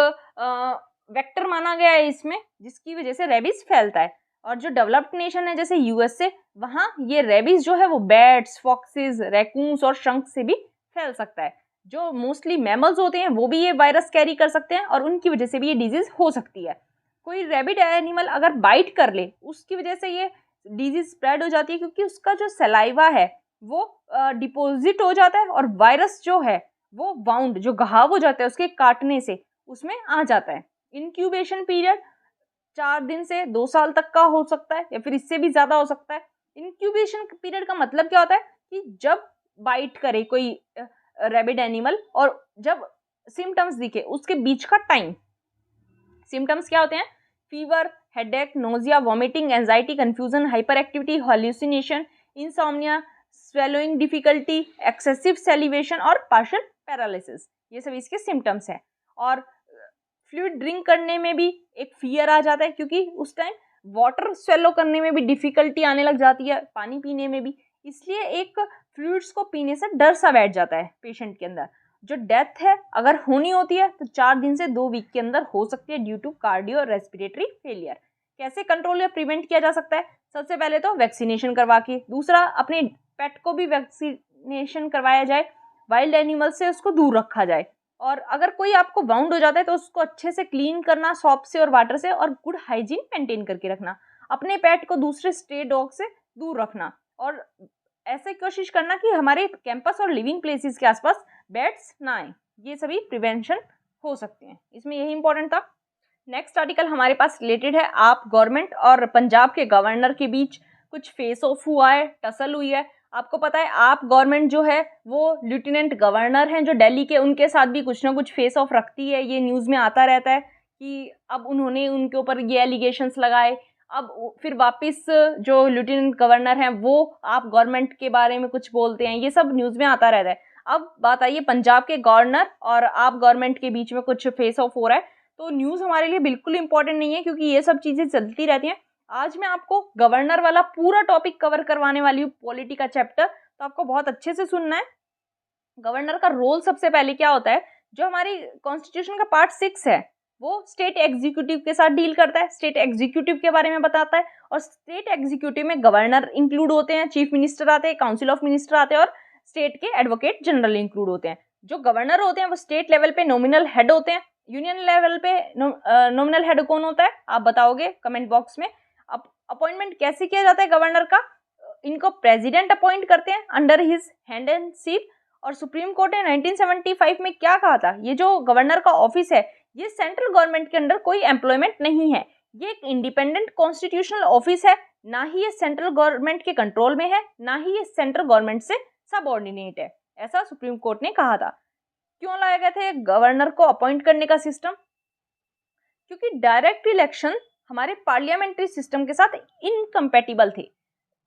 वेक्टर माना गया है इसमें, जिसकी वजह से रेबीज फैलता है। और जो डेवलप्ड नेशन है जैसे यूएसए, वहाँ ये रेबीज जो है वो बैट्स, फॉक्सेस, रैकून्स और शंख से भी फैल सकता है। जो मोस्टली मैमल्स होते हैं वो भी ये वायरस कैरी कर सकते हैं और उनकी वजह से भी ये डिजीज हो सकती है। कोई रैबिड एनिमल अगर बाइट कर ले उसकी वजह से ये डिजीज स्प्रेड हो जाती है, क्योंकि उसका जो सलाइवा है वो डिपोजिट हो जाता है और वायरस जो है वो वाउंड, जो घाव हो जाता है उसके काटने से, उसमें आ जाता है। इंक्यूबेशन पीरियड 4 दिन से 2 साल तक का हो सकता है या फिर इससे भी ज़्यादा हो सकता है। इंक्यूबेशन पीरियड का मतलब क्या होता है कि जब बाइट करे कोई रैबिड एनिमल और जब सिम्टम्स दिखे उसके बीच का टाइम। सिम्टम्स क्या होते हैं, fever, headache, nausea, vomiting, anxiety, confusion, hyperactivity, hallucination, insomnia, swallowing difficulty, excessive salivation और पार्शियल पैरालिसिस, ये सब इसके सिम्टम्स हैं। और फ्लूइड ड्रिंक करने में भी एक फियर आ जाता है, क्योंकि उस टाइम वाटर स्वेलो करने में भी डिफिकल्टी आने लग जाती है, पानी पीने में भी, इसलिए एक फ्लूइड्स को पीने से डर सा बैठ जाता है पेशेंट के अंदर। जो डेथ है अगर होनी होती है तो 4 दिन से 2 वीक के अंदर हो सकती है due to cardio respiratory failure. कैसे कंट्रोल या प्रिवेंट किया जा सकता है, सबसे पहले तो वैक्सीनेशन करवा के, दूसरा अपने पेट को भी वैक्सीनेशन करवाया जाए, वाइल्ड एनिमल से उसको दूर रखा जाए, और अगर कोई आपको वाउंड हो जाता है तो उसको अच्छे से क्लीन करना सॉप से और वाटर से, और गुड हाइजीन मेंटेन करके रखना, अपने पेट को दूसरे स्ट्रे डॉग से दूर रखना, और ऐसे कोशिश करना कि हमारे कैंपस और लिविंग प्लेसेस के आसपास बैट्स ना आए। ये सभी प्रिवेंशन हो सकते हैं, इसमें यही इंपॉर्टेंट था। नेक्स्ट आर्टिकल हमारे पास रिलेटेड है आप गवर्नमेंट और पंजाब के गवर्नर के बीच कुछ फेस ऑफ हुआ है, टसल हुई है। आपको पता है आप गवर्नमेंट जो है वो लेफ्टिनेंट गवर्नर हैं जो दिल्ली के, उनके साथ भी कुछ ना कुछ फेस ऑफ रखती है। ये न्यूज़ में आता रहता है कि अब उन्होंने उनके ऊपर ये एलिगेशंस लगाए, अब फिर वापस जो लेफ्टिनेंट गवर्नर हैं वो आप गवर्नमेंट के बारे में कुछ बोलते हैं, ये सब न्यूज़ में आता रहता है। अब बात आई है पंजाब के गवर्नर और आप गवर्नमेंट के बीच में कुछ फेस ऑफ हो रहा है। तो न्यूज़ हमारे लिए बिल्कुल इंपॉर्टेंट नहीं है, क्योंकि ये सब चीज़ें चलती रहती हैं। आज मैं आपको गवर्नर वाला पूरा टॉपिक कवर करवाने वाली हूँ, पॉलिटी का चैप्टर, तो आपको बहुत अच्छे से सुनना है। गवर्नर का रोल सबसे पहले क्या होता है, जो हमारी कॉन्स्टिट्यूशन का पार्ट 6 है वो स्टेट एग्जीक्यूटिव के साथ डील करता है, स्टेट एग्जीक्यूटिव के बारे में बताता है। और स्टेट एग्जीक्यूटिव में गवर्नर इंक्लूड होते हैं, चीफ मिनिस्टर आते हैं, काउंसिल ऑफ मिनिस्टर आते हैं और स्टेट के एडवोकेट जनरल इंक्लूड होते हैं। जो गवर्नर होते हैं वो स्टेट लेवल पे नॉमिनल हेड होते हैं। यूनियन लेवल पे नॉमिनल हेड कौन होता है आप बताओगे कमेंट बॉक्स में। अपॉइंटमेंट कैसे किया जाता है गवर्नर का, इनको प्रेसिडेंट अपॉइंट करते हैं under his hand and seal. और सुप्रीम कोर्ट ने 1975 में क्या कहा था, ये जो गवर्नर का ऑफिस है ये सेंट्रल गवर्नमेंट के अंडर कोई एम्प्लॉयमेंट नहीं है, ये एक इंडिपेंडेंट कॉन्स्टिट्यूशनल ऑफिस है, ना ही ये सेंट्रल गवर्नमेंट के कंट्रोल में है, ना ही ये सेंट्रल गवर्नमेंट से सबऑर्डिनेट है, ऐसा सुप्रीम कोर्ट ने कहा था। क्यों लाया गया था गवर्नर को अपॉइंट करने का सिस्टम, क्योंकि डायरेक्ट इलेक्शन हमारे पार्लियामेंट्री सिस्टम के साथ इनकम्पैटिबल थे।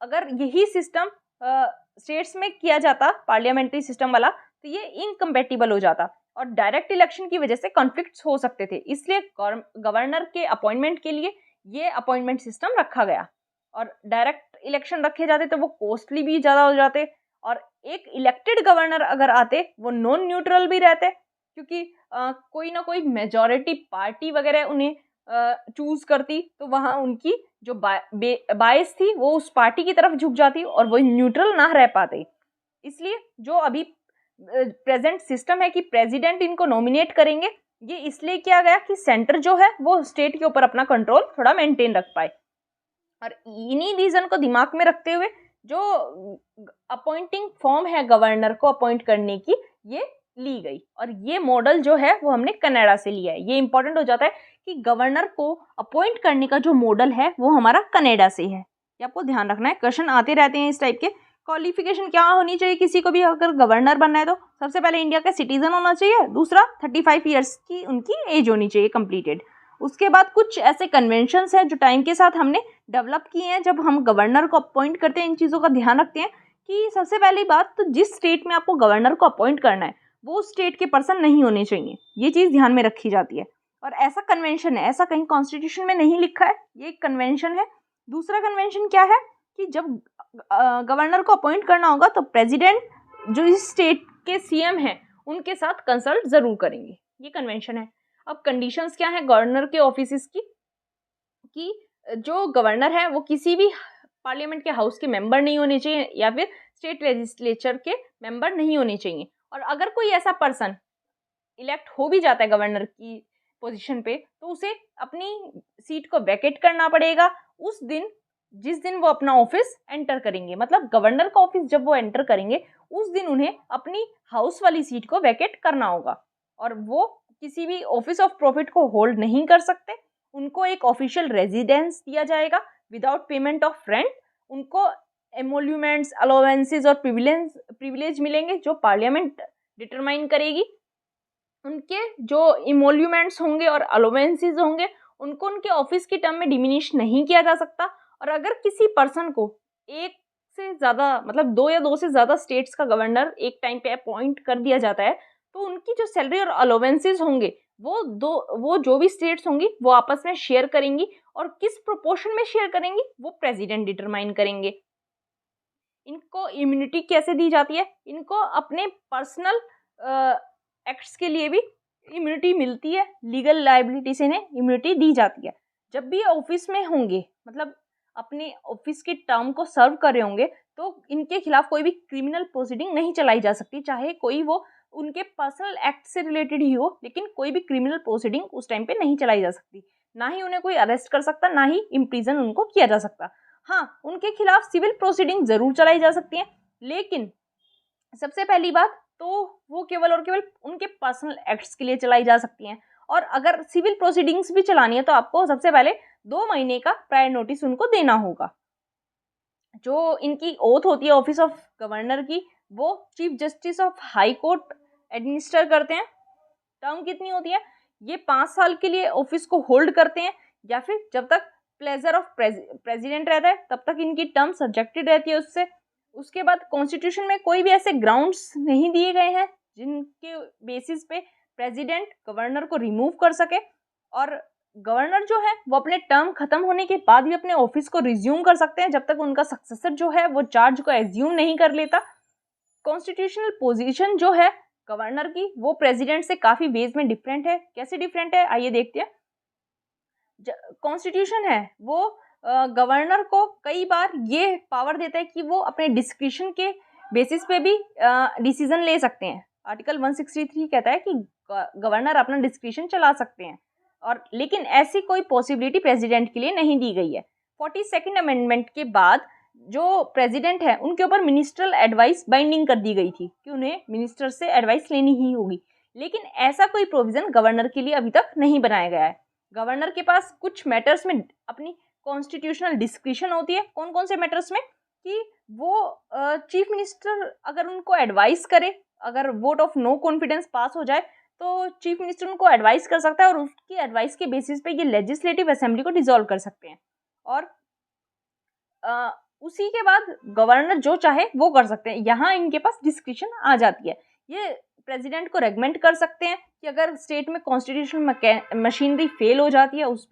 अगर यही सिस्टम स्टेट्स में किया जाता पार्लियामेंट्री सिस्टम वाला तो ये इनकम्पैटिबल हो जाता और डायरेक्ट इलेक्शन की वजह से कॉन्फ्लिक्ट्स हो सकते थे। इसलिए गवर्नर के अपॉइंटमेंट के लिए ये अपॉइंटमेंट सिस्टम रखा गया। और डायरेक्ट इलेक्शन रखे जाते तो वो कॉस्टली भी ज़्यादा हो जाते, और एक इलेक्टेड गवर्नर अगर आते वो नॉन न्यूट्रल भी रहते, क्योंकि कोई ना कोई मेजॉरिटी पार्टी वगैरह उन्हें चूज करती, तो वहाँ उनकी जो बायस थी वो उस पार्टी की तरफ झुक जाती और वो न्यूट्रल ना रह पाते। इसलिए जो अभी प्रेजेंट सिस्टम है कि प्रेसिडेंट इनको नॉमिनेट करेंगे, ये इसलिए किया गया कि सेंटर जो है वो स्टेट के ऊपर अपना कंट्रोल थोड़ा मेंटेन रख पाए। और इन्हीं रीजन को दिमाग में रखते हुए जो अपॉइंटिंग फॉर्म है गवर्नर को अपॉइंट करने की ये ली गई, और ये मॉडल जो है वो हमने कनाडा से लिया है। ये इंपॉर्टेंट हो जाता है कि गवर्नर को अपॉइंट करने का जो मॉडल है वो हमारा कनाडा से है, ये आपको ध्यान रखना है। क्वेश्चन आते रहते हैं इस टाइप के। क्वालिफिकेशन क्या होनी चाहिए किसी को भी अगर गवर्नर बनना है तो सबसे पहले इंडिया का सिटीजन होना चाहिए, दूसरा 35 ईयर्स की उनकी एज होनी चाहिए कंप्लीटेड। उसके बाद कुछ ऐसे कन्वेंशंस हैं जो टाइम के साथ हमने डेवलप किए हैं, जब हम गवर्नर को अपॉइंट करते हैं इन चीज़ों का ध्यान रखते हैं कि सबसे पहली बात तो जिस स्टेट में आपको गवर्नर को अपॉइंट करना है वो स्टेट के पर्सन नहीं होने चाहिए, ये चीज़ ध्यान में रखी जाती है। और ऐसा कन्वेंशन है, ऐसा कहीं कॉन्स्टिट्यूशन में नहीं लिखा है, ये एक कन्वेंशन है। दूसरा कन्वेंशन क्या है कि जब गवर्नर को अपॉइंट करना होगा तो प्रेसिडेंट जो इस स्टेट के सीएम हैं उनके साथ कंसल्ट जरूर करेंगे, ये कन्वेंशन है। अब कंडीशंस क्या है गवर्नर के ऑफिस की, कि जो गवर्नर है वो किसी भी पार्लियामेंट के हाउस के मेंबर नहीं होने चाहिए या फिर स्टेट लेजिस्लेचर के मेंबर नहीं होने चाहिए। और अगर कोई ऐसा पर्सन इलेक्ट हो भी जाता है गवर्नर की पोजीशन पे तो उसे अपनी सीट को वैकेट करना पड़ेगा उस दिन जिस दिन वो अपना ऑफिस एंटर करेंगे। मतलब गवर्नर का ऑफिस जब वो एंटर करेंगे उस दिन उन्हें अपनी हाउस वाली सीट को वैकेट करना होगा, और वो किसी भी ऑफिस ऑफ प्रॉफिट को होल्ड नहीं कर सकते। उनको एक ऑफिशियल रेजिडेंस दिया जाएगा विदाउट पेमेंट ऑफ रेंट। उनको एमोल्यूमेंट्स, अलाउंसेस और प्रिविलेज मिलेंगे जो पार्लियामेंट डिटरमाइन करेगी। उनके जो इमोल्यूमेंट्स होंगे और अलाउंसेस होंगे उनको उनके ऑफिस की टर्म में डिमिनिश नहीं किया जा सकता। और अगर किसी पर्सन को एक से ज़्यादा मतलब 2 या 2 से ज़्यादा स्टेट्स का गवर्नर एक टाइम पे अपॉइंट कर दिया जाता है तो उनकी जो सैलरी और अलाउंसेस होंगे वो जो भी स्टेट्स होंगी वो आपस में शेयर करेंगी, और किस प्रोपोर्शन में शेयर करेंगी वो प्रेसिडेंट डिटरमाइन करेंगे। इनको इम्यूनिटी कैसे दी जाती है, इनको अपने पर्सनल एक्ट्स के लिए भी इम्यूनिटी मिलती है, लीगल लायबिलिटी से इन्हें इम्यूनिटी दी जाती है। जब भी ऑफिस में होंगे मतलब अपने ऑफिस के टर्म को सर्व कर रहे होंगे तो इनके खिलाफ कोई भी क्रिमिनल प्रोसीडिंग नहीं चलाई जा सकती, चाहे कोई वो उनके पर्सनल एक्ट से रिलेटेड ही हो, लेकिन कोई भी क्रिमिनल प्रोसीडिंग उस टाइम पे नहीं चलाई जा सकती। ना ही उन्हें कोई अरेस्ट कर सकता, ना ही इम्प्रिजन उनको किया जा सकता। हाँ, उनके खिलाफ सिविल प्रोसीडिंग जरूर चलाई जा सकती है, लेकिन सबसे पहली बात तो वो केवल और केवल उनके पर्सनल एक्ट्स के लिए चलाई जा सकती हैं। और अगर सिविल प्रोसीडिंग्स भी चलानी है तो आपको सबसे पहले 2 महीने का प्रायर नोटिस उनको देना होगा। जो इनकी ओथ होती है ऑफिस ऑफ गवर्नर की वो chief justice of high court administer करते हैं। टर्म कितनी होती है, ये 5 साल के लिए ऑफिस को होल्ड करते हैं, या फिर जब तक प्लेजर ऑफ प्रेसिडेंट रहता है तब तक इनकी टर्म सब्जेक्टेड रहती है उससे। उसके बाद कॉन्स्टिट्यूशन में कोई भी ऐसे ग्राउंड्स नहीं दिए गए हैं जिनके बेसिस पे प्रेसिडेंट गवर्नर को रिमूव कर सके। और गवर्नर जो है वो अपने टर्म खत्म होने के बाद भी अपने ऑफिस को रिज्यूम कर सकते हैं जब तक उनका सक्सेसर जो है वो चार्ज को एज्यूम नहीं कर लेता। कॉन्स्टिट्यूशनल पोजीशन जो है गवर्नर की वो प्रेसिडेंट से काफी वेज में डिफरेंट है। कैसे डिफरेंट है आइए देखते हैं। कॉन्स्टिट्यूशन है वो गवर्नर को कई बार ये पावर देता है कि वो अपने डिस्क्रिशन के बेसिस पे भी डिसीजन ले सकते हैं। आर्टिकल 163 कहता है कि गवर्नर अपना डिस्क्रिशन चला सकते हैं, और लेकिन ऐसी कोई पॉसिबिलिटी प्रेसिडेंट के लिए नहीं दी गई है। 42nd अमेंडमेंट के बाद जो प्रेसिडेंट है उनके ऊपर मिनिस्ट्रल एडवाइस बाइंडिंग कर दी गई थी कि उन्हें मिनिस्टर से एडवाइस लेनी ही होगी, लेकिन ऐसा कोई प्रोविजन गवर्नर के लिए अभी तक नहीं बनाया गया है। गवर्नर के पास कुछ मैटर्स में अपनी कॉन्स्टिट्यूशनल डिस्क्रिशन होती है। कौन कौन से मैटर्स में? कि वो चीफ मिनिस्टर अगर उनको एडवाइस करे, अगर वोट ऑफ नो कॉन्फिडेंस पास हो जाए तो चीफ मिनिस्टर उनको एडवाइस कर सकता है और उसकी एडवाइस के बेसिस पे ये लेजिस्लेटिव असेंबली को डिसॉल्व कर सकते हैं, और उसी के बाद गवर्नर जो चाहे वो कर सकते हैं। यहाँ इनके पास डिस्क्रिशन आ जाती है। ये प्रेसिडेंट को रेकमेंड कर सकते हैं कि अगर स्टेट में कॉन्स्टिट्यूशनल मशीनरी फेल हो जाती है उस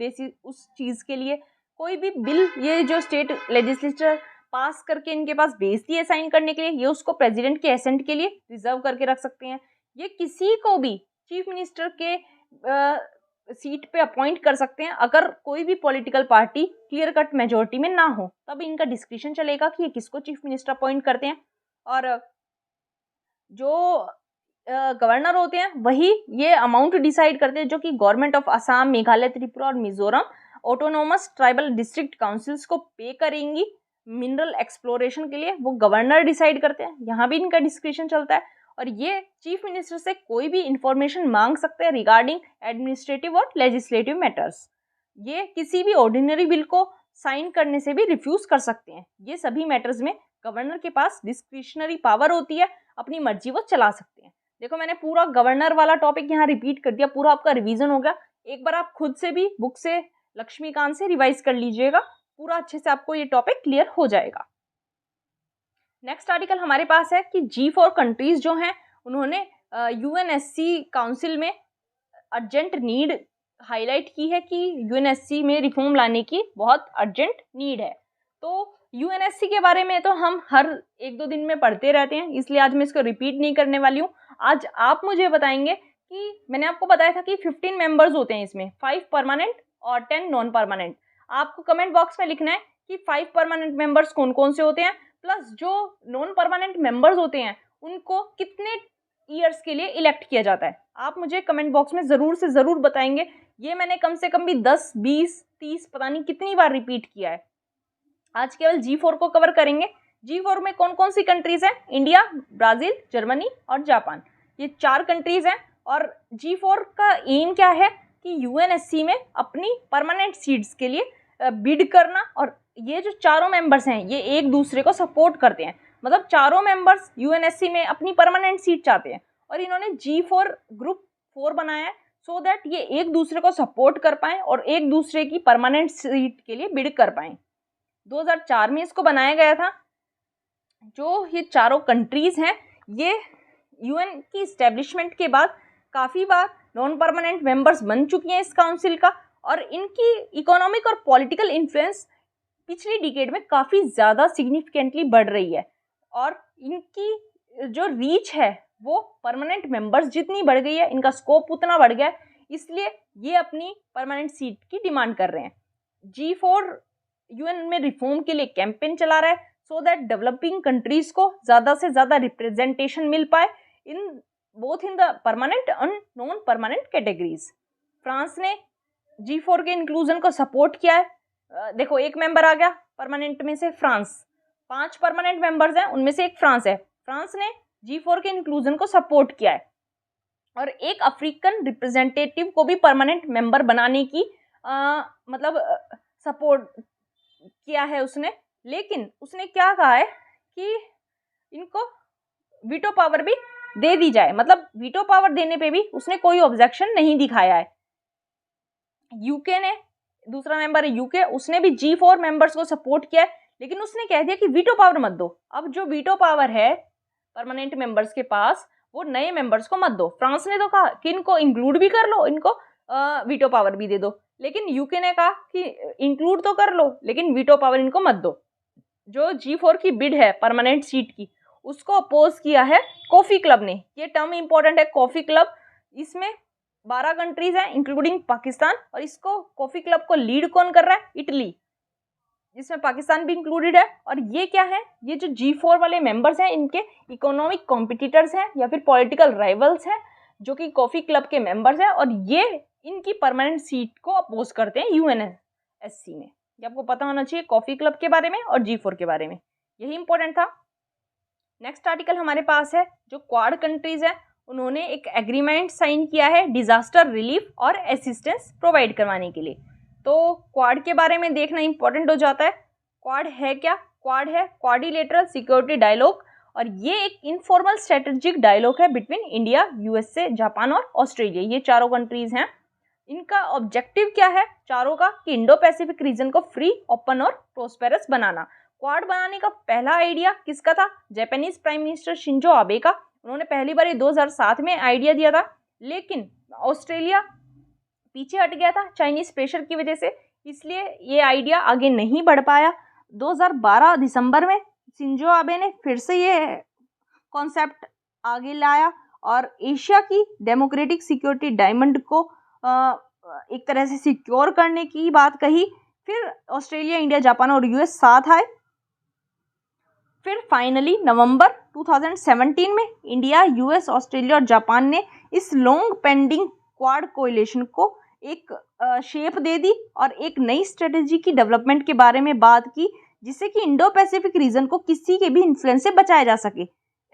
चीज़ के लिए कोई भी बिल ये जो स्टेट लेजिस्लेचर पास करके इनके पास भेजती है साइन करने के लिए, ये उसको प्रेसिडेंट के एसेंट के लिए रिजर्व करके रख सकते हैं। ये किसी को भी चीफ मिनिस्टर के सीट पे अपॉइंट कर सकते हैं अगर कोई भी political party clear cut majority में ना हो, तब इनका डिस्क्रिशन चलेगा कि ये किसको चीफ मिनिस्टर अपॉइंट करते हैं। और जो गवर्नर होते हैं वही ये अमाउंट डिसाइड करते हैं जो कि गवर्नमेंट ऑफ असम, मेघालय, त्रिपुरा और Mizoram autonomous tribal district councils को पे करेंगी मिनरल एक्सप्लोरेशन के लिए, वो गवर्नर डिसाइड करते हैं। यहाँ भी इनका डिस्क्रिशन चलता है, और ये चीफ मिनिस्टर से कोई भी इंफॉर्मेशन मांग सकते हैं रिगार्डिंग एडमिनिस्ट्रेटिव और लेजिस्लेटिव मैटर्स। ये किसी भी ऑर्डिनरी बिल को साइन करने से भी रिफ्यूज कर सकते हैं। ये सभी मैटर्स में गवर्नर के पास डिस्क्रिशनरी पावर होती है, अपनी मर्जी वो चला सकते हैं। देखो मैंने पूरा गवर्नर वाला टॉपिक यहाँ रिपीट कर दिया, पूरा आपका रिवीजन हो गया। एक बार आप खुद से भी बुक से लक्ष्मीकांत से रिवाइज कर लीजिएगा, पूरा अच्छे से आपको ये टॉपिक क्लियर हो जाएगा। नेक्स्ट आर्टिकल हमारे पास है कि G4 कंट्रीज जो हैं उन्होंने यूएनएससी काउंसिल में अर्जेंट नीड हाईलाइट की है कि यूएनएससी में रिफॉर्म लाने की बहुत अर्जेंट नीड है। तो यूएनएससी के बारे में तो हम हर 1-2 दिन में पढ़ते रहते हैं, इसलिए आज मैं इसको रिपीट नहीं करने वाली हूँ। आज आप मुझे बताएंगे कि मैंने आपको बताया था कि 15 मेंबर्स होते हैं इसमें, 5 परमानेंट और 10 नॉन परमानेंट। आपको कमेंट बॉक्स में लिखना है कि 5 परमानेंट मेंबर्स कौन कौन से होते हैं, प्लस जो नॉन परमानेंट मेंबर्स होते हैं उनको कितने ईयर्स के लिए इलेक्ट किया जाता है। आप मुझे कमेंट बॉक्स में ज़रूर से ज़रूर बताएंगे। ये मैंने कम से कम भी 10, 20, 30 पता नहीं कितनी बार रिपीट किया है। आज केवल G4 को कवर करेंगे। G4 में कौन कौन सी कंट्रीज हैं? इंडिया, ब्राज़ील, जर्मनी और जापान, ये 4 कंट्रीज हैं। और G4 का एम क्या है कि यूएनएससी में अपनी परमानेंट सीट्स के लिए बिड करना, और ये जो चारों मेंबर्स हैं ये एक दूसरे को सपोर्ट करते हैं। मतलब चारों मेंबर्स यूएनएससी में अपनी परमानेंट सीट चाहते हैं, और इन्होंने G4 ग्रुप 4 बनाया है सो दैट ये एक दूसरे को सपोर्ट कर पाएँ और एक दूसरे की परमानेंट सीट के लिए बिड कर पाएँ। 2004 में इसको बनाया गया था। जो ये चारों कंट्रीज़ हैं ये यूएन की इस्टेब्लिशमेंट के बाद काफ़ी बार नॉन परमानेंट मेंबर्स बन चुकी हैं इस काउंसिल का, और इनकी इकोनॉमिक और पॉलिटिकल इन्फ्लुएंस पिछली डिकेड में काफ़ी ज़्यादा सिग्निफिकेंटली बढ़ रही है, और इनकी जो रीच है वो परमानेंट मेंबर्स जितनी बढ़ गई है, इनका स्कोप उतना बढ़ गया है, इसलिए ये अपनी परमानेंट सीट की डिमांड कर रहे हैं। G4 यूएन में रिफॉर्म के लिए कैंपेन चला रहा है सो दैट डेवलपिंग कंट्रीज को ज़्यादा से ज़्यादा रिप्रेजेंटेशन मिल पाए in both in the permanent and non permanent categories. France ने G4 के इंक्लूजन को सपोर्ट किया है। देखो एक मेंबर आ गया परमानेंट में से, फ्रांस। 5 परमानेंट मेंबर्स हैं, उनमें से एक फ्रांस है। फ्रांस ने G4 के इंक्लूजन को सपोर्ट किया है, और एक अफ्रीकन रिप्रेजेंटेटिव को भी परमानेंट मेंबर बनाने की मतलब सपोर्ट किया है उसने। लेकिन उसने क्या कहा है कि इनको वीटो पावर भी दे दी जाए, मतलब वीटो पावर देने पे भी उसने कोई ऑब्जेक्शन नहीं दिखाया है। यूके ने, दूसरा मेंबर है यूके, उसने भी G4 मेंबर्स को सपोर्ट किया है, लेकिन उसने कह दिया कि वीटो पावर मत दो। अब जो वीटो पावर है परमानेंट मेंबर्स के पास वो नए मेंबर्स को मत दो। फ्रांस ने तो कहा कि इनको इंक्लूड भी कर लो, इनको वीटो पावर भी दे दो। लेकिन यूके ने कहा कि इंक्लूड तो कर लो लेकिन वीटो पावर इनको मत दो। जो G4 की बिड है परमानेंट सीट की, उसको अपोज किया है कॉफी क्लब ने। ये टर्म इंपॉर्टेंट है, कॉफी क्लब। इसमें 12 कंट्रीज हैं इंक्लूडिंग पाकिस्तान, और इसको कॉफी क्लब को लीड कौन कर रहा है? इटली, जिसमें पाकिस्तान भी इंक्लूडेड है। और ये क्या है? ये जो G4 वाले मेंबर्स हैं इनके इकोनॉमिक कॉम्पिटिटर्स हैं या फिर पॉलिटिकल राइवल्स हैं, जो कि कॉफी क्लब के मेंबर्स हैं, और ये इनकी परमानेंट सीट को अपोज करते हैं यूएनएससी में। ये आपको पता होना चाहिए कॉफी क्लब के बारे में और G4 के बारे में, यही इंपॉर्टेंट था। नेक्स्ट आर्टिकल हमारे पास है, जो क्वाड कंट्रीज है उन्होंने एक एग्रीमेंट साइन किया है डिजास्टर रिलीफ और असिस्टेंस प्रोवाइड करवाने के लिए। तो क्वाड के बारे में देखना इंपॉर्टेंट हो जाता है। क्वाड है क्या? क्वाड है क्वाड्रिलेटरल सिक्योरिटी डायलॉग, और ये एक इनफॉर्मल स्ट्रेटेजिक डायलॉग है बिटवीन इंडिया, यूएसए, जापान और ऑस्ट्रेलिया। ये चारों कंट्रीज हैं। इनका ऑब्जेक्टिव क्या है चारों का? कि इंडो पैसिफिक रीजन को फ्री, ओपन और प्रोस्पेरस बनाना। क्वाड बनाने का पहला आइडिया किसका था? Japanese prime minister Shinzo Abe का। उन्होंने पहली बार 2007 में आइडिया दिया था, लेकिन ऑस्ट्रेलिया पीछे हट गया था चाइनीज प्रेशर की वजह से, इसलिए ये आइडिया आगे नहीं बढ़ पाया। 2012 दिसंबर में शिंजो आबे ने फिर से ये कॉन्सेप्ट आगे लाया और एशिया की डेमोक्रेटिक सिक्योरिटी डायमंड को एक तरह से सिक्योर करने की बात कही। फिर ऑस्ट्रेलिया, इंडिया, जापान और यूएस साथ आए। फिर फाइनली नवंबर 2017 में इंडिया, यूएस, ऑस्ट्रेलिया और जापान ने इस लॉन्ग पेंडिंग क्वाड कोएलिशन को एक शेप दे दी और एक नई स्ट्रेटेजी की डेवलपमेंट के बारे में बात की, जिससे कि इंडो पैसिफिक रीजन को किसी के भी इन्फ्लुएंस से बचाया जा सके,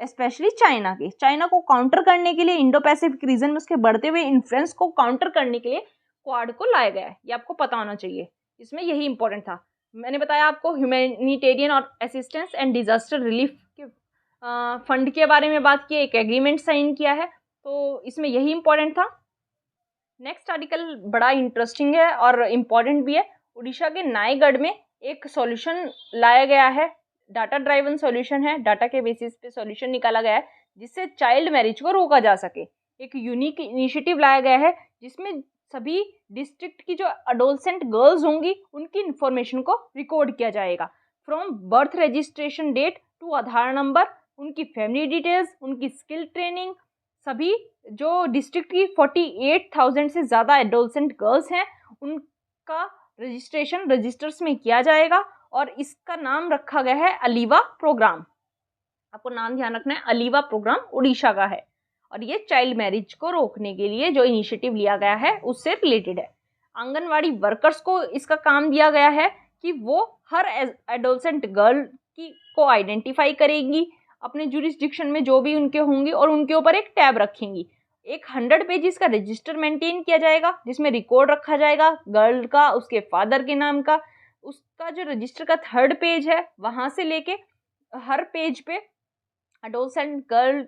स्पेशली चाइना के। चाइना को काउंटर करने के लिए, इंडो पैसिफिक रीजन में उसके बढ़ते हुए इन्फ्लुएंस को काउंटर करने के लिए क्वाड को लाया गया है। ये आपको पता होना चाहिए, इसमें यही इंपॉर्टेंट था। मैंने बताया आपको ह्यूमैनिटेरियन और असिस्टेंस एंड डिजास्टर रिलीफ के फंड के बारे में बात की, एक एग्रीमेंट साइन किया है, तो इसमें यही इंपॉर्टेंट था। नेक्स्ट आर्टिकल बड़ा इंटरेस्टिंग है और इम्पॉर्टेंट भी है। उड़ीसा के नायगढ़ में एक सॉल्यूशन लाया गया है, डाटा ड्राइवन सॉल्यूशन है, डाटा के बेसिस पे सॉल्यूशन निकाला गया है जिससे चाइल्ड मैरिज को रोका जा सके। एक यूनिक इनिशिएटिव लाया गया है जिसमें सभी डिस्ट्रिक्ट की जो अडोलसेंट गर्ल्स होंगी उनकी इंफॉर्मेशन को रिकॉर्ड किया जाएगा, from birth registration date to Aadhaar number, उनकी फैमिली डिटेल्स, उनकी स्किल ट्रेनिंग, सभी जो डिस्ट्रिक्ट की 48,000 से ज़्यादा एडोलसेंट गर्ल्स हैं उनका रजिस्ट्रेशन रजिस्टर्स में किया जाएगा। और इसका नाम रखा गया है अलीवा प्रोग्राम। आपको नाम ध्यान रखना है, अलीवा प्रोग्राम उड़ीसा का है, और ये चाइल्ड मैरिज को रोकने के लिए जो इनिशिएटिव लिया गया है उससे रिलेटेड है। आंगनवाड़ी वर्कर्स को इसका काम दिया गया है कि वो हर एडोलसेंट गर्ल को आइडेंटिफाई करेंगी अपने जुरिस्डिक्शन में जो भी उनके होंगी, और उनके ऊपर एक टैब रखेंगी। एक 100 पेजेस का रजिस्टर मेंटेन किया जाएगा जिसमें रिकॉर्ड रखा जाएगा गर्ल का, उसके फादर के नाम का। उसका जो रजिस्टर का 3rd पेज है वहाँ से लेके हर पेज पे एडोलसेंट गर्ल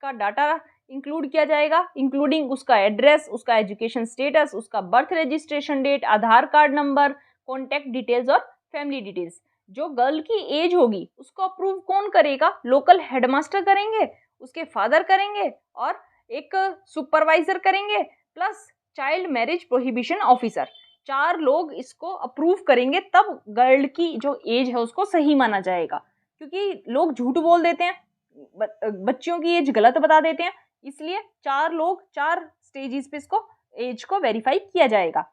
का डाटा इंक्लूड किया जाएगा, इंक्लूडिंग उसका एड्रेस, उसका एजुकेशन स्टेटस, उसका बर्थ रजिस्ट्रेशन डेट, आधार कार्ड नंबर, कॉन्टैक्ट डिटेल्स और फैमिली डिटेल्स। जो गर्ल की एज होगी उसको अप्रूव कौन करेगा? लोकल हेडमास्टर करेंगे, उसके फादर करेंगे और एक सुपरवाइजर करेंगे, plus child marriage prohibition officer. 4 लोग इसको अप्रूव करेंगे, तब गर्ल की जो एज है उसको सही माना जाएगा। क्योंकि लोग झूठ बोल देते हैं, बच्चियों की एज गलत बता देते हैं, इसलिए 4 लोग 4 स्टेजेस पे इसको एज को वेरीफाई किया जाएगा।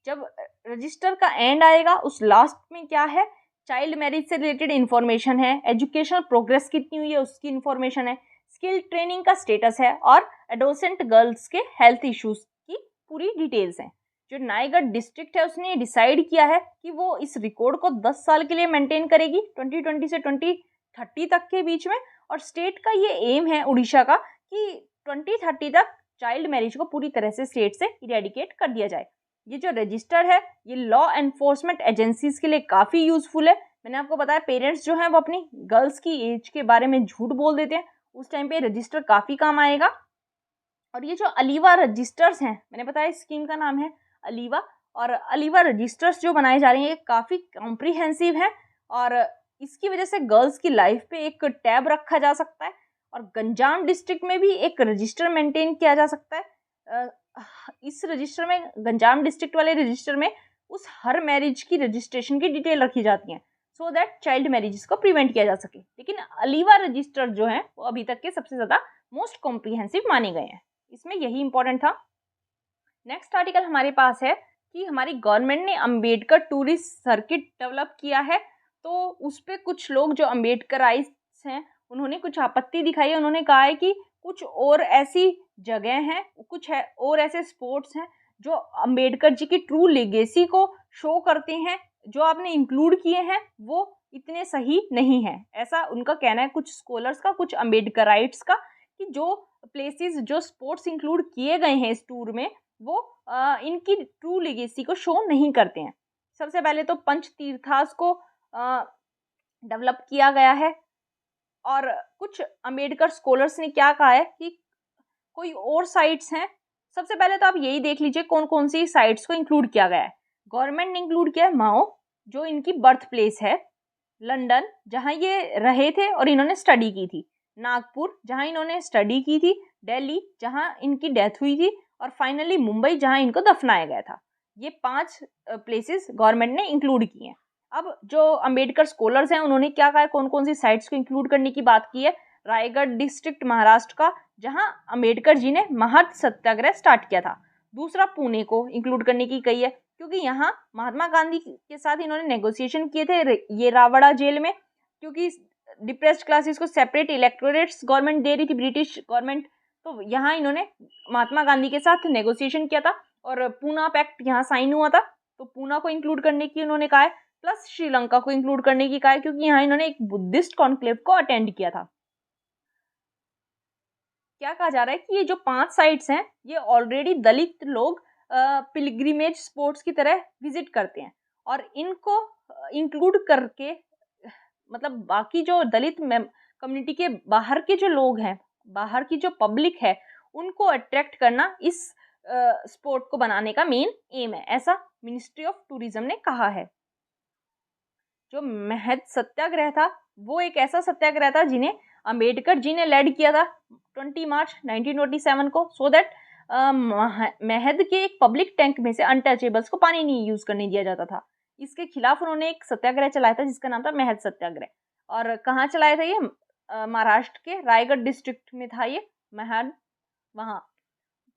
जब रजिस्टर का एंड आएगा उस लास्ट में क्या है? चाइल्ड मैरिज से रिलेटेड इन्फॉर्मेशन है, एजुकेशनल प्रोग्रेस कितनी हुई है उसकी इन्फॉर्मेशन है, स्किल ट्रेनिंग का स्टेटस है, और एडोलसेंट गर्ल्स के हेल्थ इश्यूज की पूरी डिटेल्स हैं। जो नायगढ़ डिस्ट्रिक्ट है उसने डिसाइड किया है कि वो इस रिकॉर्ड को 10 साल के लिए मेंटेन करेगी, 2020 से 2030 तक के बीच में। और स्टेट का ये एम है उड़ीसा का कि 2030 तक चाइल्ड मैरिज को पूरी तरह से स्टेट से इरेडिकेट कर दिया जाए। ये जो रजिस्टर है ये लॉ एनफोर्समेंट एजेंसीज के लिए काफ़ी यूजफुल है। मैंने आपको बताया पेरेंट्स जो हैं वो अपनी गर्ल्स की एज के बारे में झूठ बोल देते हैं, उस टाइम पे रजिस्टर काफ़ी काम आएगा। और ये जो अलीवा रजिस्टर्स हैं, मैंने बताया स्कीम का नाम है अलीवा, और अलीवा रजिस्टर्स जो बनाए जा रहे हैं ये काफ़ी कॉम्प्रिहेंसिव है, और इसकी वजह से गर्ल्स की लाइफ पे एक टैब रखा जा सकता है। और गंजाम डिस्ट्रिक्ट में भी एक रजिस्टर मेंटेन किया जा सकता है। इस रजिस्टर में, गंजाम डिस्ट्रिक्ट वाले रजिस्टर में उस हर मैरिज की रजिस्ट्रेशन की डिटेल रखी जाती है सो दैट चाइल्ड मैरिजेस को प्रिवेंट किया जा सके। लेकिन अलीवा रजिस्टर जो है वो अभी तक के सबसे ज़्यादा मोस्ट कॉम्प्रिहेंसिव माने गए हैं, इसमें यही इंपॉर्टेंट था। नेक्स्ट आर्टिकल हमारे पास है कि हमारी गवर्नमेंट ने अंबेडकर टूरिस्ट सर्किट डेवलप किया है, तो उस पर कुछ लोग जो अंबेडकराइट्स हैं उन्होंने कुछ आपत्ति दिखाई है। उन्होंने कहा है कि कुछ और ऐसी जगह हैं, कुछ है और ऐसे स्पोर्ट्स हैं जो अंबेडकर जी की ट्रू लेगेसी को शो करते हैं, जो आपने इंक्लूड किए हैं वो इतने सही नहीं है, ऐसा उनका कहना है, कुछ स्कॉलर्स का, कुछ अंबेडकराइट्स का, कि जो प्लेसेस, जो स्पोर्ट्स इंक्लूड किए गए हैं इस टूर में वो इनकी ट्रू लेगेसी को शो नहीं करते हैं। सबसे पहले तो पंच तीर्थास को डेवलप किया गया है, और कुछ अंबेडकर स्कॉलर्स ने क्या कहा है कि कोई और साइट्स हैं। सबसे पहले तो आप यही देख लीजिए कौन कौन सी साइट्स को इंक्लूड किया गया है। गवर्नमेंट ने इंक्लूड किया है माओ, जो इनकी बर्थ प्लेस है, लंदन जहां ये रहे थे और इन्होंने स्टडी की थी, नागपुर जहां इन्होंने स्टडी की थी, दिल्ली जहां इनकी डेथ हुई थी, और फाइनली मुंबई जहां इनको दफनाया गया था। ये 5 प्लेसेस गवर्नमेंट ने इंक्लूड किए हैं। अब जो अंबेडकर स्कॉलर्स हैं उन्होंने क्या कहा है, कौन कौन सी साइट्स को इंक्लूड करने की बात की है। रायगढ़ डिस्ट्रिक्ट महाराष्ट्र का, जहां अंबेडकर जी ने महत सत्याग्रह स्टार्ट किया था। दूसरा पुणे को इंक्लूड करने की कही है, क्योंकि यहाँ महात्मा गांधी के साथ इन्होंने नेगोशिएशन किए थे ये रावड़ा जेल में, क्योंकि डिप्रेस्ड क्लासेस को सेपरेट इलेक्टोरेट्स गवर्नमेंट दे रही थी, ब्रिटिश गवर्नमेंट, तो यहाँ इन्होंने महात्मा गांधी के साथ नेगोशिएशन किया था और पूना पैक्ट यहाँ साइन हुआ था, तो पूना को इंक्लूड करने की उन्होंने कहा है, प्लस श्रीलंका को इंक्लूड करने की कहा है, क्योंकि यहाँ इन्होंने एक बुद्धिस्ट कॉन्क्लेव को अटेंड किया था। क्या कहा जा रहा है कि ये जो 5 साइट्स हैं ये ऑलरेडी दलित लोग पिलग्रिमेज स्पॉट्स की तरह विजिट करते हैं, और इनको इंक्लूड करके, मतलब बाकी जो दलित कम्युनिटी के बाहर के जो लोग हैं, बाहर की जो पब्लिक है, उनको अट्रैक्ट करना इस स्पोर्ट को बनाने का मेन एम है, ऐसा मिनिस्ट्री ऑफ टूरिज्म ने कहा है। जो महत सत्याग्रह था वो एक ऐसा सत्याग्रह था जिन्हें अंबेडकर जी ने लेड किया था 20 मार्च 1947 को, सो दैट महद के एक पब्लिक टैंक में से अनटचेबल्स को पानी नहीं यूज करने दिया जाता था। इसके खिलाफ उन्होंने एक सत्याग्रह चलाया था जिसका नाम था महद सत्याग्रह। और कहाँ चलाया था ये? महाराष्ट्र के रायगढ़ डिस्ट्रिक्ट में था ये महद। वहाँ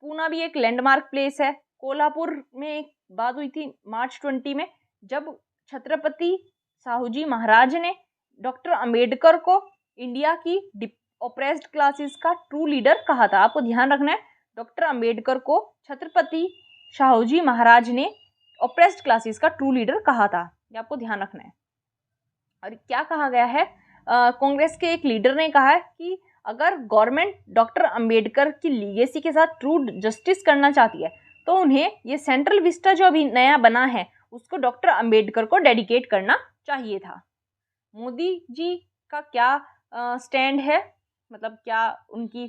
पूना भी एक लैंडमार्क प्लेस है। कोल्हापुर में एक बात हुई थी मार्च 20 में, जब छत्रपति साहूजी महाराज ने डॉक्टर अंबेडकर को इंडिया की ऑप्रेस्ड क्लासेस का ट्रू लीडर कहा था। आपको ध्यान रखना है, डॉक्टर अंबेडकर को छत्रपति साहूजी महाराज ने ऑप्रेस्ड क्लासेस का ट्रू लीडर कहा था, ये आपको ध्यान रखना है। और क्या कहा गया है, कांग्रेस के एक लीडर ने कहा है कि अगर गवर्नमेंट डॉक्टर अंबेडकर की लीगेसी के साथ ट्रू जस्टिस करना चाहती है तो उन्हें ये सेंट्रल विस्टा जो अभी नया बना है उसको डॉक्टर अंबेडकर को डेडिकेट करना चाहिए था। मोदी जी का क्या स्टैंड है, मतलब क्या उनकी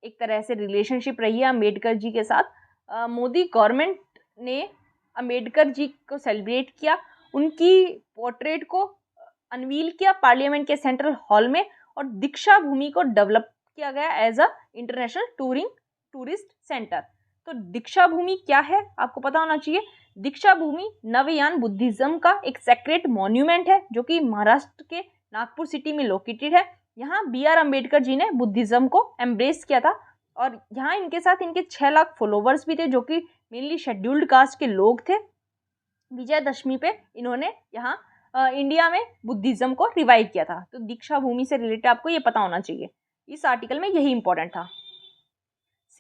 एक तरह से रिलेशनशिप रही है अंबेडकर जी के साथ। मोदी गवर्नमेंट ने अंबेडकर जी को सेलिब्रेट किया, उनकी पोर्ट्रेट को अनवील किया पार्लियामेंट के सेंट्रल हॉल में, और दीक्षा भूमि को डेवलप किया गया as a international tourist centre. तो दीक्षा भूमि क्या है आपको पता होना चाहिए। दीक्षा भूमि नवयान बुद्धिज्म का एक सेक्रेट मॉन्यूमेंट है जो कि महाराष्ट्र के नागपुर सिटी में लोकेटेड है। यहाँ BR अम्बेडकर जी ने बुद्धिज्म को एम्ब्रेस किया था, और यहाँ इनके साथ इनके 6 लाख फॉलोवर्स भी थे जो कि मेनली शेड्यूल्ड कास्ट के लोग थे। विजयदशमी पे इन्होंने यहाँ इंडिया में बुद्धिज्म को रिवाइव किया था। तो दीक्षा भूमि से रिलेटेड आपको ये पता होना चाहिए, इस आर्टिकल में यही इंपॉर्टेंट था।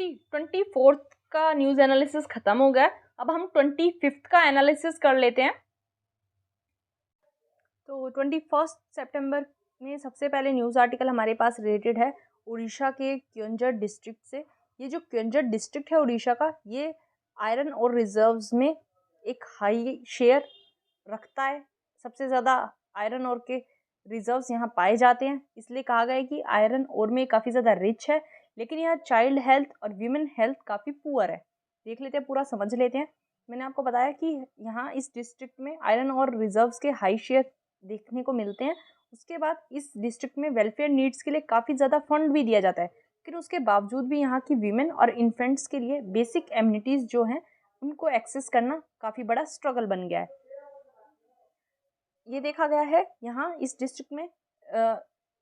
24th का न्यूज़ एनालिसिस खत्म हो गया, अब हम 25th का एनालिसिस कर लेते हैं। तो 21 सितंबर में सबसे पहले न्यूज़ आर्टिकल हमारे पास रिलेटेड है उड़ीसा के क्योंझर डिस्ट्रिक्ट से। ये जो क्योंझर डिस्ट्रिक्ट है उड़ीसा का, ये आयरन और रिजर्व्स में एक हाई शेयर रखता है। सबसे ज़्यादा आयरन और के रिजर्व्स यहाँ पाए जाते हैं, इसलिए कहा गया है कि आयरन और में काफ़ी ज़्यादा रिच है। लेकिन यहाँ चाइल्ड हेल्थ और वीमेन हेल्थ काफ़ी पुअर है। देख लेते हैं, पूरा समझ लेते हैं। मैंने आपको बताया कि यहाँ इस डिस्ट्रिक्ट में आयरन और रिजर्व्स के हाई शेयर देखने को मिलते हैं। उसके बाद इस डिस्ट्रिक्ट में वेलफेयर नीड्स के लिए काफ़ी ज़्यादा फंड भी दिया जाता है, लेकिन उसके बावजूद भी यहाँ की वीमेन और इन्फेंट्स के लिए बेसिक एम्यूनिटीज़ जो हैं उनको एक्सेस करना काफ़ी बड़ा स्ट्रगल बन गया है। ये देखा गया है यहाँ इस डिस्ट्रिक्ट में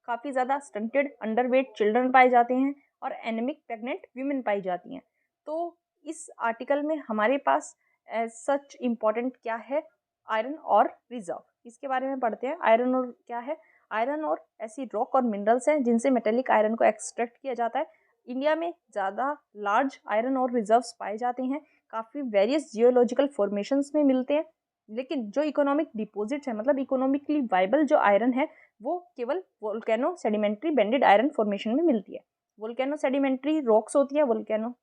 काफ़ी ज़्यादा स्टंटेड अंडरवेट चिल्ड्रन पाए जाते हैं और एनेमिक प्रेग्नेंट वीमेन पाई जाती हैं। तो इस आर्टिकल में हमारे पास एज सच इम्पॉर्टेंट क्या है, आयरन और रिजर्व, इसके बारे में पढ़ते हैं। आयरन और क्या है? आयरन और ऐसी रॉक और मिनरल्स हैं जिनसे मेटेलिक आयरन को एक्सट्रैक्ट किया जाता है। इंडिया में ज़्यादा लार्ज आयरन और रिजर्व्स पाए जाते हैं, काफ़ी वेरियस जियोलॉजिकल फॉर्मेशंस में मिलते हैं। लेकिन जो इकोनॉमिक डिपॉजिट्स है, मतलब इकोनॉमिकली वाइबल जो आयरन है, वो केवल volcano sedimentary bended iron formation में मिलती है। वोल्केनो सेडिमेंट्री रॉक्स होती है, वोल्केनो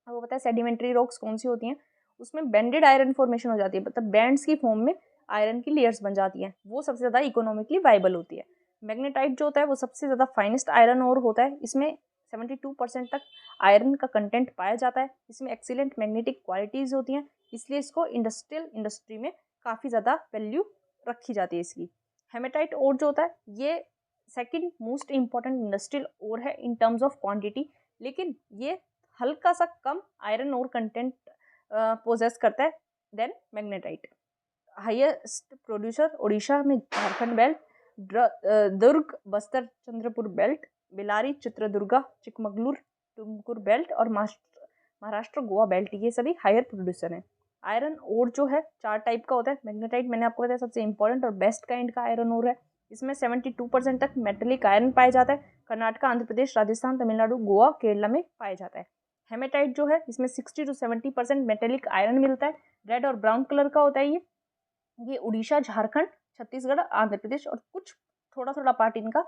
वो पता है सेडिमेंट्री रॉक्स कौन सी होती हैं, उसमें बेंडेड आयरन फॉर्मेशन हो जाती है, मतलब बैंड्स की फॉर्म में आयरन की लेयर्स बन जाती हैं, वो सबसे ज़्यादा इकोनॉमिकली वाइबल होती है। मैग्नेटाइट जो होता है वो सबसे ज़्यादा फाइनेस्ट आयरन और होता है, इसमें 72% तक आयरन का कंटेंट पाया जाता है। इसमें एक्सीलेंट मैग्नेटिक क्वालिटीज़ होती हैं, इसलिए इसको इंडस्ट्री में काफ़ी ज़्यादा वैल्यू रखी जाती है इसकी। हेमेटाइट ओर जो होता है ये second most important industrial ore है इन टर्म्स ऑफ क्वांटिटी, लेकिन ये हल्का सा कम आयरन और कंटेंट पोजेस करता है than magnetite. Highest producer Orissa में Jharkhand belt, Durg Bastar Chandrapur belt, Bellary Chitradurga Chikmagalur Tumkur belt और महाराष्ट्र गोवा बेल्ट, ये सभी हायर प्रोड्यूसर हैं। आयरन ओर जो है 4 टाइप का होता है। मैग्नेटाइट मैंने आपको बताया सबसे इंपॉर्टेंट और बेस्ट काइंड का आयरन ओर है, इसमें 72% तक मेटेलिक आयरन पाया जाता है। कर्नाटक, आंध्र प्रदेश, राजस्थान, तमिलनाडु, गोवा, केरला में पाया जाता है। हेमेटाइट जो है इसमें 60 to 70% मेटेलिक आयरन मिलता है, रेड और ब्राउन कलर का होता है। ये उड़ीसा, झारखंड, छत्तीसगढ़, आंध्र प्रदेश और कुछ थोड़ा थोड़ा पार्ट इनका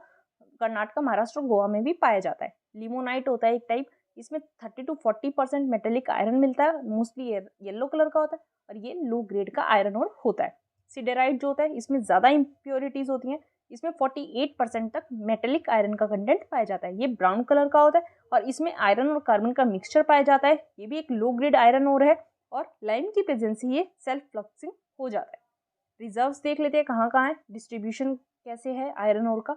कर्नाटक, महाराष्ट्र, गोवा में भी पाया जाता है। लिमोनाइट होता है एक टाइप, इसमें 30 to 40% मेटेलिक आयरन मिलता है, मोस्टली येलो कलर का होता है और ये लो ग्रेड का आयरन और होता है। सिडेराइट जो होता है इसमें ज़्यादा इम्प्योरिटीज़ होती हैं, इसमें 48% तक मेटेलिक आयरन का कंटेंट पाया जाता है। ये ब्राउन कलर का होता है और इसमें आयरन और कार्बन का मिक्सचर पाया जाता है। ये भी एक लो ग्रेड आयरन और है और लाइम की प्रेजेंस ये सेल्फ फ्लक्सिंग हो जाता है। रिजर्व्स देख लेते हैं कहाँ कहाँ है, डिस्ट्रीब्यूशन कैसे है आयरन ओर का।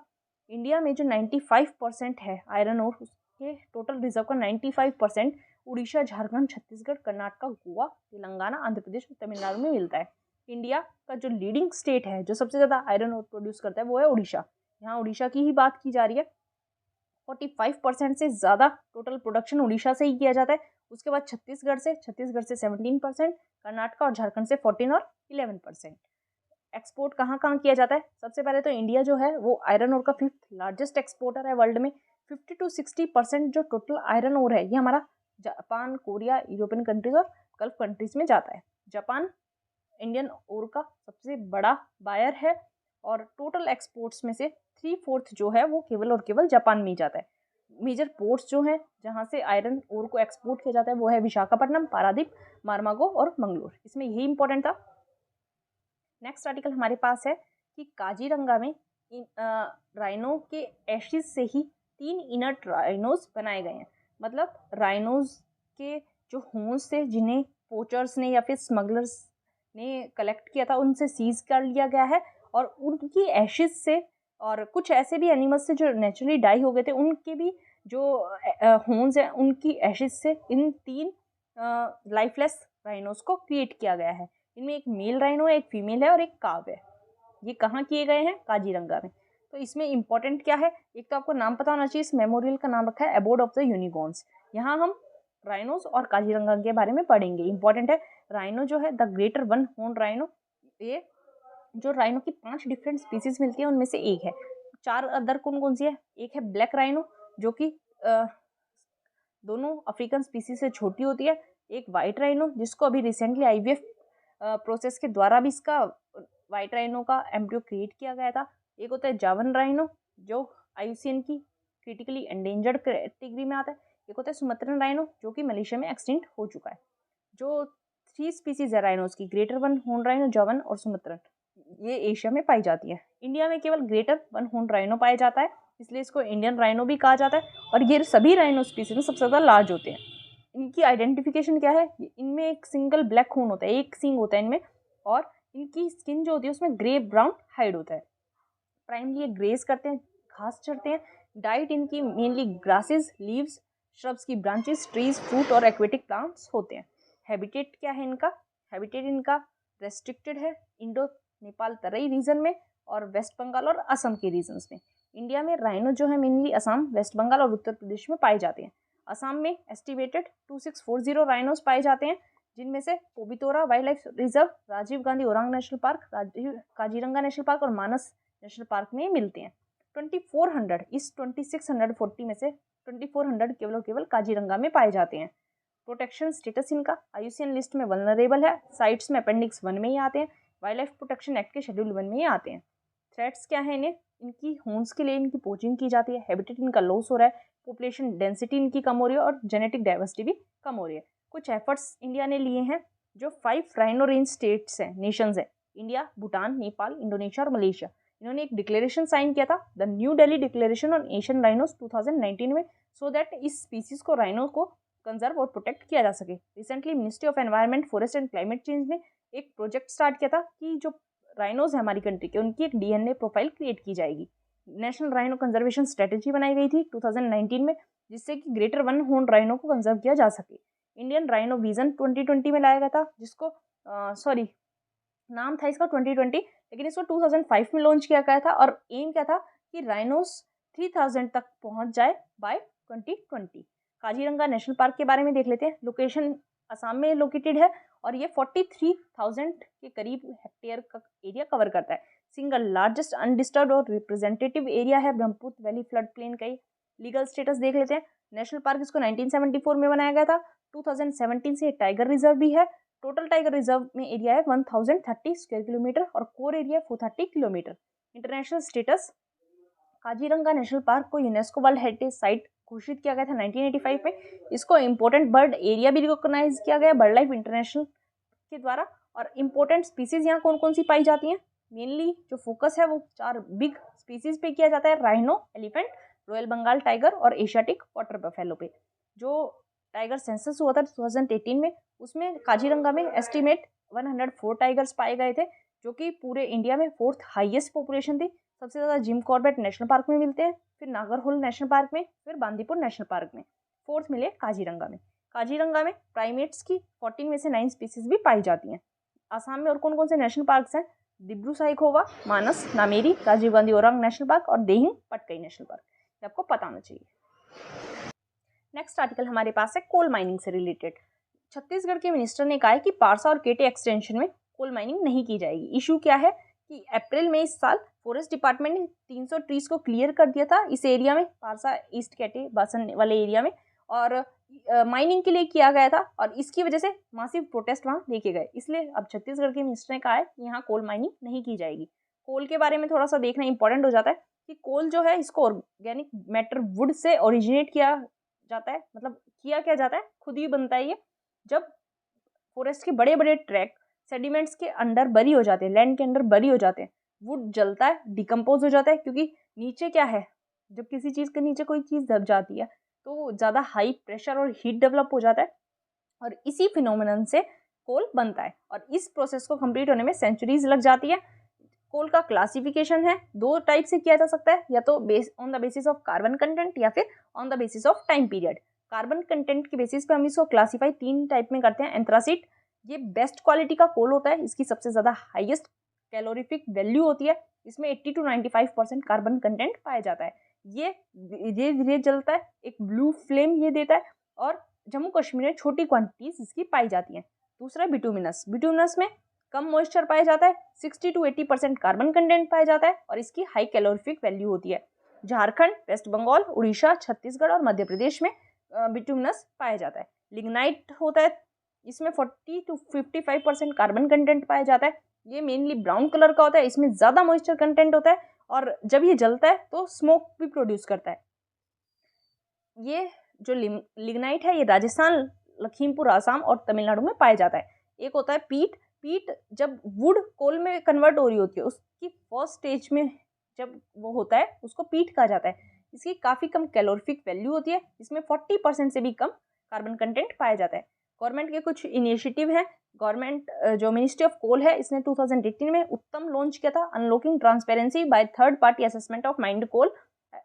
इंडिया में जो 95% है आयरन ओर, उसके टोटल रिजर्व का 95% उड़ीसा, झारखंड, छत्तीसगढ़, कर्नाटक, गोवा, तेलंगाना, आंध्र प्रदेश और तमिलनाडु में मिलता है। इंडिया का जो लीडिंग स्टेट है, जो सबसे ज़्यादा आयरन ओर प्रोड्यूस करता है, वो है उड़ीसा। यहाँ उड़ीसा की ही बात की जा रही है, 45% से ज़्यादा टोटल प्रोडक्शन उड़ीसा से ही किया जाता है। उसके बाद छत्तीसगढ़ से 17%, कर्नाटक और झारखंड से 14 और 11%। एक्सपोर्ट कहाँ कहाँ किया जाता है? सबसे पहले तो इंडिया जो है वो आयरन ओर का 5th लार्जेस्ट एक्सपोर्टर है वर्ल्ड में। 50 to 60% जो टोटल आयरन ओर है ये हमारा जापान, कोरिया, यूरोपियन कंट्रीज और गल्फ कंट्रीज में जाता है। जापान इंडियन ओर का सबसे बड़ा बायर है और टोटल एक्सपोर्ट्स में से 3/4 जो है वो केवल और केवल जापान में ही जाता है। मेजर पोर्ट्स जो हैं जहाँ से आयरन ओर को एक्सपोर्ट किया जाता है वो है विशाखापट्टनम, पारादीप, मारमागो और मंगलोर। इसमें यही इंपॉर्टेंट था। नेक्स्ट आर्टिकल हमारे पास है कि काजीरंगा में राइनो के एशिस से ही 3 इनर्ट राइनोज बनाए गए हैं। मतलब राइनोज के जो होंस थे जिन्हें पोचर्स ने या फिर स्मगलर्स ने कलेक्ट किया था, उनसे सीज कर लिया गया है और उनकी एशिस से और कुछ ऐसे भी एनिमल्स से जो नेचुरली डाई हो गए थे, उनके भी जो होंस हैं उनकी एशिस से इन 3 लाइफलेस राइनोज को क्रिएट किया गया है। इनमें एक मेल राइनो है, एक फीमेल है और एक काव है। ये कहाँ किए गए हैं? काजीरंगा में। तो इसमें इंपॉर्टेंट क्या है? एक तो आपको नाम पता होना चाहिए, इस मेमोरियल का नाम रखा है एबोर्ड ऑफ द यूनिकॉर्न्स। यहाँ हम राइनोस और काजीरंगा के बारे में पढ़ेंगे। इंपॉर्टेंट है, राइनो जो है the greater one horn rhino, ये जो राइनो की 5 डिफरेंट स्पीसीज मिलती है उनमें से एक है। 4 अदर कौन कौन सी है? एक है ब्लैक राइनो जो कि दोनों अफ्रीकन स्पीसीज से छोटी होती है। एक वाइट राइनो जिसको अभी रिसेंटली IVF प्रोसेस के द्वारा भी इसका वाइट राइनो का एम्ब्रियो क्रिएट किया गया था। एक होता है जावन राइनो जो IUCN की क्रिटिकली एंडेंजर्ड कैटेगरी में आता है। एक होता है सुमत्रन राइनो जो कि मलेशिया में एक्सटिंक्ट हो चुका है। जो 3 स्पीसीज है राइनोज की, ग्रेटर वन हॉर्न राइनो, जावन और सुमत्रन, ये एशिया में पाई जाती है। इंडिया में केवल ग्रेटर वन हॉर्न राइनो पाया जाता है, इसलिए इसको इंडियन राइनो भी कहा जाता है। और ये सभी राइनो स्पीसीज में सबसे ज़्यादा लार्ज होते हैं। इनकी आइडेंटिफिकेशन क्या है? इनमें एक सिंगल ब्लैक खून होता है, एक सींग होता है इनमें, और इनकी स्किन जो होती है उसमें ग्रे ब्राउन हाइड होता है। प्राइमली ये ग्रेज करते हैं, घास चरते हैं। डाइट इनकी मेनली ग्रासेस, लीव्स, श्रब्स की ब्रांचेस, ट्रीज, फ्रूट और एक्वेटिक प्लांट्स होते हैं। हैबिटेट क्या है इनका? हैबिटेट इनका रेस्ट्रिक्टेड है इंडो नेपाल तराई रीजन में और वेस्ट बंगाल और असम के रीजन्स में। इंडिया में राइनो जो है मेनली असम, वेस्ट बंगाल और उत्तर प्रदेश में पाए जाते हैं। असम में एस्टिमेटेड 2640 राइनोस पाए जाते हैं, जिनमें से Pobitora wild life reserve, Rajiv Gandhi Orang national park, Kaziranga national park और मानस नेशनल पार्क में मिलते हैं। 2400 इस 2640 में से 2400 केवल काजीरंगा में पाए जाते हैं। प्रोटेक्शन स्टेटस इनका IUCN लिस्ट में वल्नरेबल है, साइट्स में अपेंडिक्स 1 में ही आते हैं, वाइल्ड लाइफ प्रोटेक्शन एक्ट के शेड्यूल 1 में ही आते हैं। थ्रेट्स क्या है इन्हें? इनकी होम्स के लिए इनकी पोचिंग की जाती है, हैबिटेट इनका लॉस हो रहा है, पॉपुलेशन डेंसिटी इनकी कम हो रही है और जेनेटिक डाइवर्सिटी भी कम हो रही है। कुछ एफर्ट्स इंडिया ने लिए हैं। जो 5 राइनो रेंज स्टेट्स हैं, नेशंस हैं, इंडिया, भूटान, नेपाल, इंडोनेशिया और मलेशिया, इन्होंने एक डिक्लेरेशन साइन किया था, the new Delhi declaration on Asian rhinos 2019 में, सो दैट इस स्पीसीज को, राइनो को कंजर्व और प्रोटेक्ट किया जा सके। Recently ministry of environment, forest and climate change ने एक प्रोजेक्ट स्टार्ट किया था कि जो राइनोज है हमारी कंट्री के, उनकी एक DNA प्रोफाइल क्रिएट की जाएगी। नेशनल राइनो कंजर्वेशन स्ट्रेटेजी बनाई गई थी 2019 में, जिससे कि ग्रेटर वन हॉर्न राइनो को कंजर्व किया जा सके। इंडियन राइनो विजन 2020 में लाया गया था, जिसको नाम था इसका 2020, लेकिन इसको 2005 में लॉन्च किया गया था और एम क्या था कि राइनोस 3000 तक पहुंच जाए बाय 2020। काजीरंगा नेशनल पार्क के बारे में देख लेते हैं। लोकेशन असम में लोकेटेड है और ये 43,000 के करीब हेक्टेयर का एरिया कवर करता है। सिंगल लार्जेस्ट अनडिस्टर्ब्ड और रिप्रेजेंटेटिव एरिया है ब्रह्मपुत्र वैली फ्लड प्लेन का ही। लीगल स्टेटस देख लेते हैं। नेशनल पार्क इसको 1974 में बनाया गया था। 2017 से टाइगर रिजर्व भी है। टोटल टाइगर रिजर्व में एरिया है 1030 स्क्वायर किलोमीटर और core area 430 kilometre. International status, Kaziranga national park को यूनेस्को वर्ल्ड हेरिटेज साइट घोषित किया गया था 1985 में। इसको इम्पोर्टेंट बर्ड एरिया भी रिकॉग्नाइज किया गया बर्ड लाइफ इंटरनेशनल के द्वारा। और इम्पोर्टेंट स्पीसीज यहाँ कौन कौन सी पाई जाती हैं? मेनली जो फोकस है वो 4 बिग स्पीसीज पे किया जाता है, rhino, elephant, royal Bengal tiger और एशियाटिक वाटर बफेलो पे। जो टाइगर सेंसस हुआ था 2018 में, उसमें काजीरंगा में एस्टिमेट 104 टाइगर्स पाए गए थे, जो कि पूरे इंडिया में 4th हाईएस्ट पॉपुलेशन थी। सबसे ज़्यादा जिम कॉर्बेट नेशनल पार्क में मिलते हैं, फिर नागरहोल नेशनल पार्क में, फिर बांदीपुर नेशनल पार्क में, 4th मिले काजीरंगा में। काजीरंगा में प्राइमेट्स की 14 में से 9 स्पीसीज भी पाई जाती हैं। आसाम में और कौन कौन से नेशनल पार्क्स हैं? दिब्रू साइखोवा, मानस, नामेरी, राजीव गांधी ओरांग नेशनल पार्क और देहिंग पटकई नेशनल पार्क। ये आपको पता होना चाहिए। नेक्स्ट आर्टिकल हमारे पास है कोल माइनिंग से रिलेटेड। छत्तीसगढ़ के मिनिस्टर ने कहा है कि पारसा और केटे एक्सटेंशन में कोल माइनिंग नहीं की जाएगी। इशू क्या है कि अप्रैल में इस साल फॉरेस्ट डिपार्टमेंट ने 300 ट्रीज को क्लियर कर दिया था इस एरिया में, पारसा ईस्ट केटे बासन वाले एरिया में, और माइनिंग के लिए किया गया था और इसकी वजह से मासिव प्रोटेस्ट वहाँ देखे गए। इसलिए अब छत्तीसगढ़ के मिनिस्टर ने कहा है कि यहाँ कोल माइनिंग नहीं की जाएगी। कोल के बारे में थोड़ा सा देखना इंपॉर्टेंट हो जाता है कि कोल जो है इसको organic matter would say originate किया जाता है, मतलब किया क्या जाता है, खुद ही बनता है ये। जब फॉरेस्ट के बड़े बड़े ट्रैक सेडिमेंट्स के अंडर बरी हो जाते हैं, लैंड के अंदर बरी हो जाते हैं, वुड जलता है, डिकम्पोज हो जाता है, क्योंकि नीचे क्या है, जब किसी चीज़ के नीचे कोई चीज़ दब जाती है तो ज़्यादा हाई प्रेशर और हीट डेवलप हो जाता है और इसी फिनोमिनन से कोल बनता है और इस प्रोसेस को कंप्लीट होने में सेंचुरीज लग जाती है। कोल का क्लासिफिकेशन है 2 टाइप से किया जा सकता है, या तो on the basis of carbon content या फिर on the basis of time period. Carbon content के बेसिस पे हम इसको क्लासीफाई 3 टाइप में करते हैं। एंथ्रासिट, ये बेस्ट क्वालिटी का कोल होता है, इसकी सबसे ज़्यादा हाईएस्ट कैलोरीफिक वैल्यू होती है, इसमें 80 to 95% कार्बन कंटेंट पाया जाता है। ये धीरे धीरे जलता है, एक ब्लू फ्लेम ये देता है और जम्मू कश्मीर में छोटी क्वांटिटीज इसकी पाई जाती हैं। दूसरा बिटुमिनस, बिटुमिनस में कम मॉइस्चर पाया जाता है, 60 to 80% कार्बन कंटेंट पाया जाता है और इसकी हाई कैलोरीफिक वैल्यू होती है। झारखंड, वेस्ट बंगाल, उड़ीसा, छत्तीसगढ़ और मध्य प्रदेश में बिटुमिनस पाया जाता है। लिग्नाइट होता है, इसमें 40 to 55% कार्बन कंटेंट पाया जाता है। ये मेनली ब्राउन कलर का होता है, इसमें ज़्यादा मॉइस्चर कंटेंट होता है और जब ये जलता है तो स्मोक भी प्रोड्यूस करता है। ये जो लिग्नाइट है ये राजस्थान, लखीमपुर, आसाम और तमिलनाडु में पाया जाता है। एक होता है पीट। पीट जब वुड कोल में कन्वर्ट हो रही होती है उसकी फर्स्ट स्टेज में जब वो होता है उसको पीट कहा जाता है। इसकी काफ़ी कम कैलोरीफिक वैल्यू होती है, इसमें 40% से भी कम कार्बन कंटेंट पाया जाता है। गवर्नमेंट के कुछ इनिशिएटिव हैं। गवर्नमेंट जो मिनिस्ट्री ऑफ कोल है इसने 2018 में उत्तम लॉन्च किया था, unlocking transparency by third party assessment of mined coal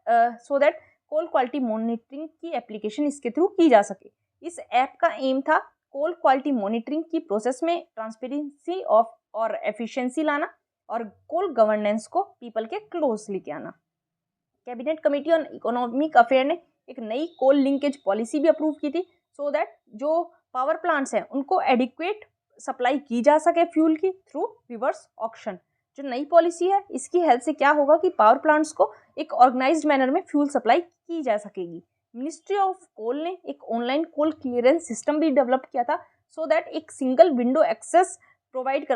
so that coal quality monitoring की एप्लीकेशन इसके थ्रू की जा सके। इस ऐप का एम था कोल क्वालिटी मॉनिटरिंग की प्रोसेस में ट्रांसपेरेंसी ऑफ और एफिशिएंसी लाना और कोल गवर्नेंस को पीपल के क्लोज लेके आना। Cabinet committee on economic affair ने एक नई कोल लिंकेज पॉलिसी भी अप्रूव की थी सो दैट जो पावर प्लांट्स हैं उनको एडिक्वेट सप्लाई की जा सके फ्यूल की थ्रू रिवर्स ऑक्शन। जो नई पॉलिसी है इसकी हेल्प से क्या होगा कि पावर प्लांट्स को एक ऑर्गेनाइज्ड मैनर में फ्यूल सप्लाई की जा सकेगी। मिनिस्ट्री ऑफ कोल ने एक ऑनलाइन कोल क्लियरेंस सिस्टम भी डेवलप किया था सो दैट एक सिंगल विंडो एक्सेस प्रोवाइड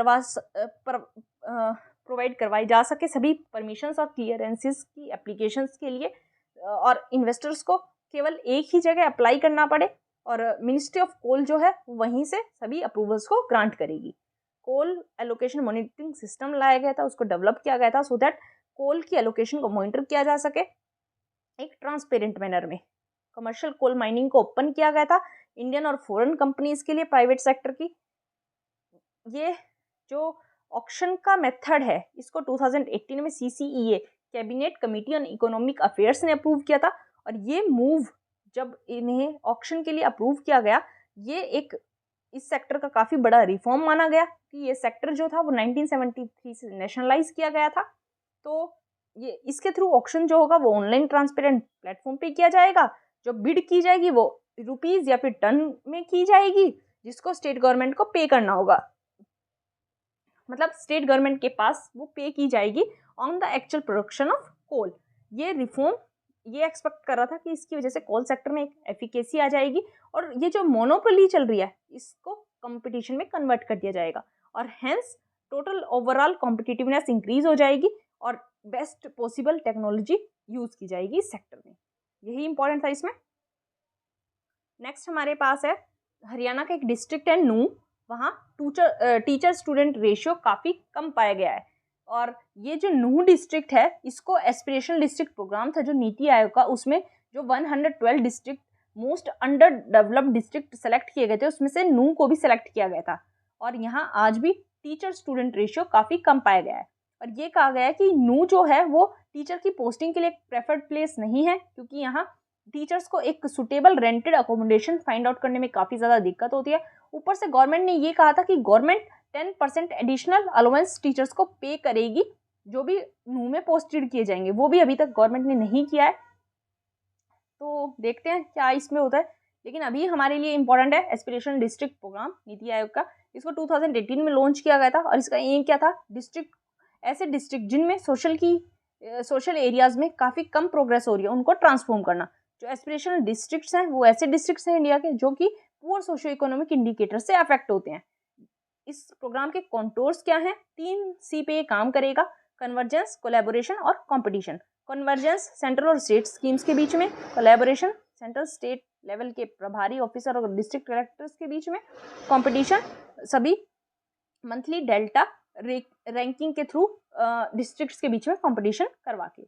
करवाई जा सके सभी परमिशंस और क्लियरेंसेस की एप्लीकेशंस के लिए और इन्वेस्टर्स को केवल एक ही जगह अप्लाई करना पड़े और मिनिस्ट्री ऑफ कोल जो है वहीं से सभी अप्रूवल्स को ग्रांट करेगी। कोल एलोकेशन मॉनिटरिंग सिस्टम लाया गया था, उसको डेवलप किया गया था सो दैट कोल की एलोकेशन को मॉनिटर किया जा सके एक ट्रांसपेरेंट मैनर में। कमर्शियल कोल माइनिंग को ओपन किया गया था इंडियन और फॉरेन कंपनीज के लिए, प्राइवेट सेक्टर की। ये जो ऑक्शन का मेथड है इसको 2018 में CCEA cabinet committee on economic affairs ने अप्रूव किया था और ये मूव जब इन्हें ऑक्शन के लिए अप्रूव किया गया ये एक इस सेक्टर का काफ़ी बड़ा रिफॉर्म माना गया कि ये सेक्टर जो था वो 1973 से नेशनलाइज किया गया था। तो ये इसके थ्रू ऑक्शन जो होगा वो ऑनलाइन ट्रांसपेरेंट प्लेटफॉर्म पे किया जाएगा। जो बिड की जाएगी वो रुपीज़ या फिर टन में की जाएगी जिसको स्टेट गवर्नमेंट को पे करना होगा, मतलब स्टेट गवर्नमेंट के पास वो पे की जाएगी on the actual production of coal. ये रिफॉर्म ये एक्सपेक्ट कर रहा था कि इसकी वजह से कोल सेक्टर में एक एफिकेसी आ जाएगी और ये जो मोनोपोली चल रही है इसको कंपटीशन में कन्वर्ट कर दिया जाएगा और hence total overall competitiveness increase हो जाएगी और बेस्ट पॉसिबल टेक्नोलॉजी यूज की जाएगी इस सेक्टर में। यही इंपॉर्टेंट था इसमें। नेक्स्ट हमारे पास है हरियाणा का एक डिस्ट्रिक्ट है नूह, वहाँ टीचर स्टूडेंट रेशियो काफ़ी कम पाया गया है और ये जो नूह डिस्ट्रिक्ट है इसको एस्पिरेशनल डिस्ट्रिक्ट प्रोग्राम था जो नीति आयोग का, उसमें जो 112 district most under developed district select किए गए थे उसमें से नूह को भी सेलेक्ट किया गया था और यहाँ आज भी टीचर स्टूडेंट रेशियो काफ़ी कम पाया गया है और ये कहा गया है कि नूह जो है वो टीचर की पोस्टिंग के लिए एक प्रेफर्ड प्लेस नहीं है क्योंकि यहाँ टीचर्स को एक suitable rented accommodation find out करने में काफ़ी ज़्यादा दिक्कत होती है। ऊपर से गवर्नमेंट ने ये कहा था कि गवर्नमेंट 10% एडिशनल अलाउंस टीचर्स को पे करेगी जो भी नूह में पोस्टेड किए जाएंगे, वो भी अभी तक गवर्नमेंट ने नहीं किया है। तो देखते हैं क्या इसमें होता है, लेकिन अभी हमारे लिए इंपॉर्टेंट है aspirational district programme NITI Aayog का। इसको 2018 में लॉन्च किया गया था और इसका एम क्या था, डिस्ट्रिक्ट ऐसे डिस्ट्रिक्ट जिनमें सोशल एरियाज़ में काफ़ी कम प्रोग्रेस हो रही है उनको ट्रांसफॉर्म करना। जो एस्पिरेशनल डिस्ट्रिक्ट्स हैं वो ऐसे डिस्ट्रिक्ट्स हैं इंडिया के जो कि पुअर सोशो इकोनॉमिक इंडिकेटर से अफेक्ट होते हैं। इस प्रोग्राम के कॉन्टोर्स क्या हैं, 3C पे ये काम करेगा, कन्वर्जेंस, कोलैबोरेशन और कंपटीशन। कन्वर्जेंस सेंट्रल और स्टेट स्कीम्स के बीच में, कोलैबोरेशन सेंट्रल स्टेट लेवल के प्रभारी ऑफिसर और डिस्ट्रिक्ट कलेक्टर्स के बीच में, कंपटीशन सभी मंथली डेल्टा रैंकिंग के थ्रू डिस्ट्रिक्ट्स के बीच में कंपटीशन करवा के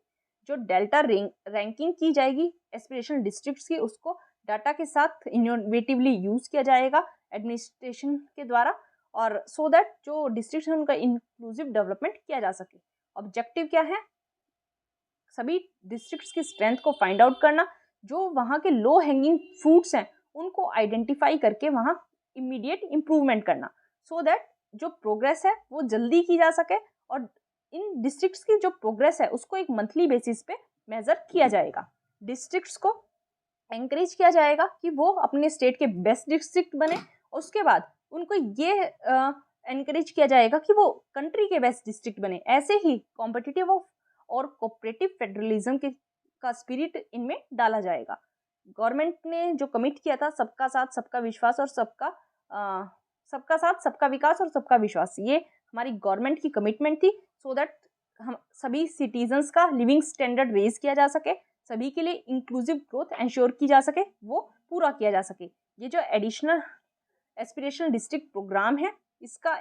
जो डेल्टा रैंकिंग की जाएगी एस्पिरेशनल डिस्ट्रिक्ट्स की उसको डाटा के साथ इनोवेटिवली यूज़ किया जाएगा एडमिनिस्ट्रेशन के द्वारा और सो दैट जो डिस्ट्रिक्ट्स हैं उनका इंक्लूसिव डेवलपमेंट किया जा सके। ऑब्जेक्टिव क्या है, सभी डिस्ट्रिक्ट्स की स्ट्रेंथ को फाइंड आउट करना, जो वहाँ के लो हैंगिंग फ्रूट्स हैं उनको आइडेंटिफाई करके वहाँ इमीडिएट इम्प्रूवमेंट करना सो दैट जो प्रोग्रेस है वो जल्दी की जा सके और इन डिस्ट्रिक्ट्स की जो प्रोग्रेस है उसको एक मंथली बेसिस पे मेजर किया जाएगा। डिस्ट्रिक्ट्स को एंकरेज किया जाएगा कि वो अपने स्टेट के बेस्ट डिस्ट्रिक्ट बने और उसके बाद उनको ये एनकरेज किया जाएगा कि वो कंट्री के बेस्ट डिस्ट्रिक्ट बने। ऐसे ही कॉम्पिटिटिव और कोऑपरेटिव फेडरलिज्म का स्पिरिट इनमें डाला जाएगा। गवर्नमेंट ने जो कमिट किया था सबका साथ सबका विश्वास और सबका साथ सबका विकास और सबका विश्वास, ये हमारी गवर्नमेंट की कमिटमेंट थी सो दैट हम सभी सिटीजन्स का लिविंग स्टैंडर्ड रेज किया जा सके, सभी के लिए इंक्लूसिव ग्रोथ इंश्योर की जा सके, वो पूरा किया जा सके। ये जो एडिशनल एस्पिरेशनल डिस्ट्रिक्ट प्रोग्राम है इसका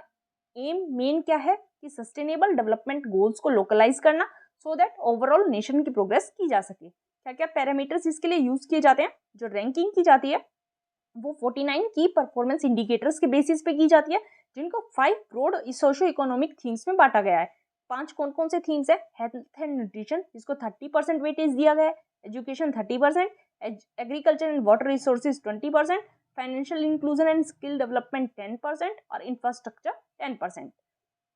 एम मेन क्या है कि सस्टेनेबल डेवलपमेंट गोल्स को लोकलाइज करना सो दैट ओवरऑल नेशन की प्रोग्रेस की जा सके। क्या क्या पैरामीटर्स इसके लिए यूज किए जाते हैं, जो रैंकिंग की जाती है वो 49 की परफॉर्मेंस इंडिकेटर्स के बेसिस पे की जाती है जिनको 5 ब्रॉड सोशो इकोनॉमिक थीम्स में बांटा गया है। 5 कौन कौन से थीम्स है? हेल्थ एंड न्यूट्रिशन, जिसको 30% वेटेज दिया गया है, education 30%, agriculture and water resources 20%, financial inclusion and skill development 10% और इंफ्रास्ट्रक्चर 10%।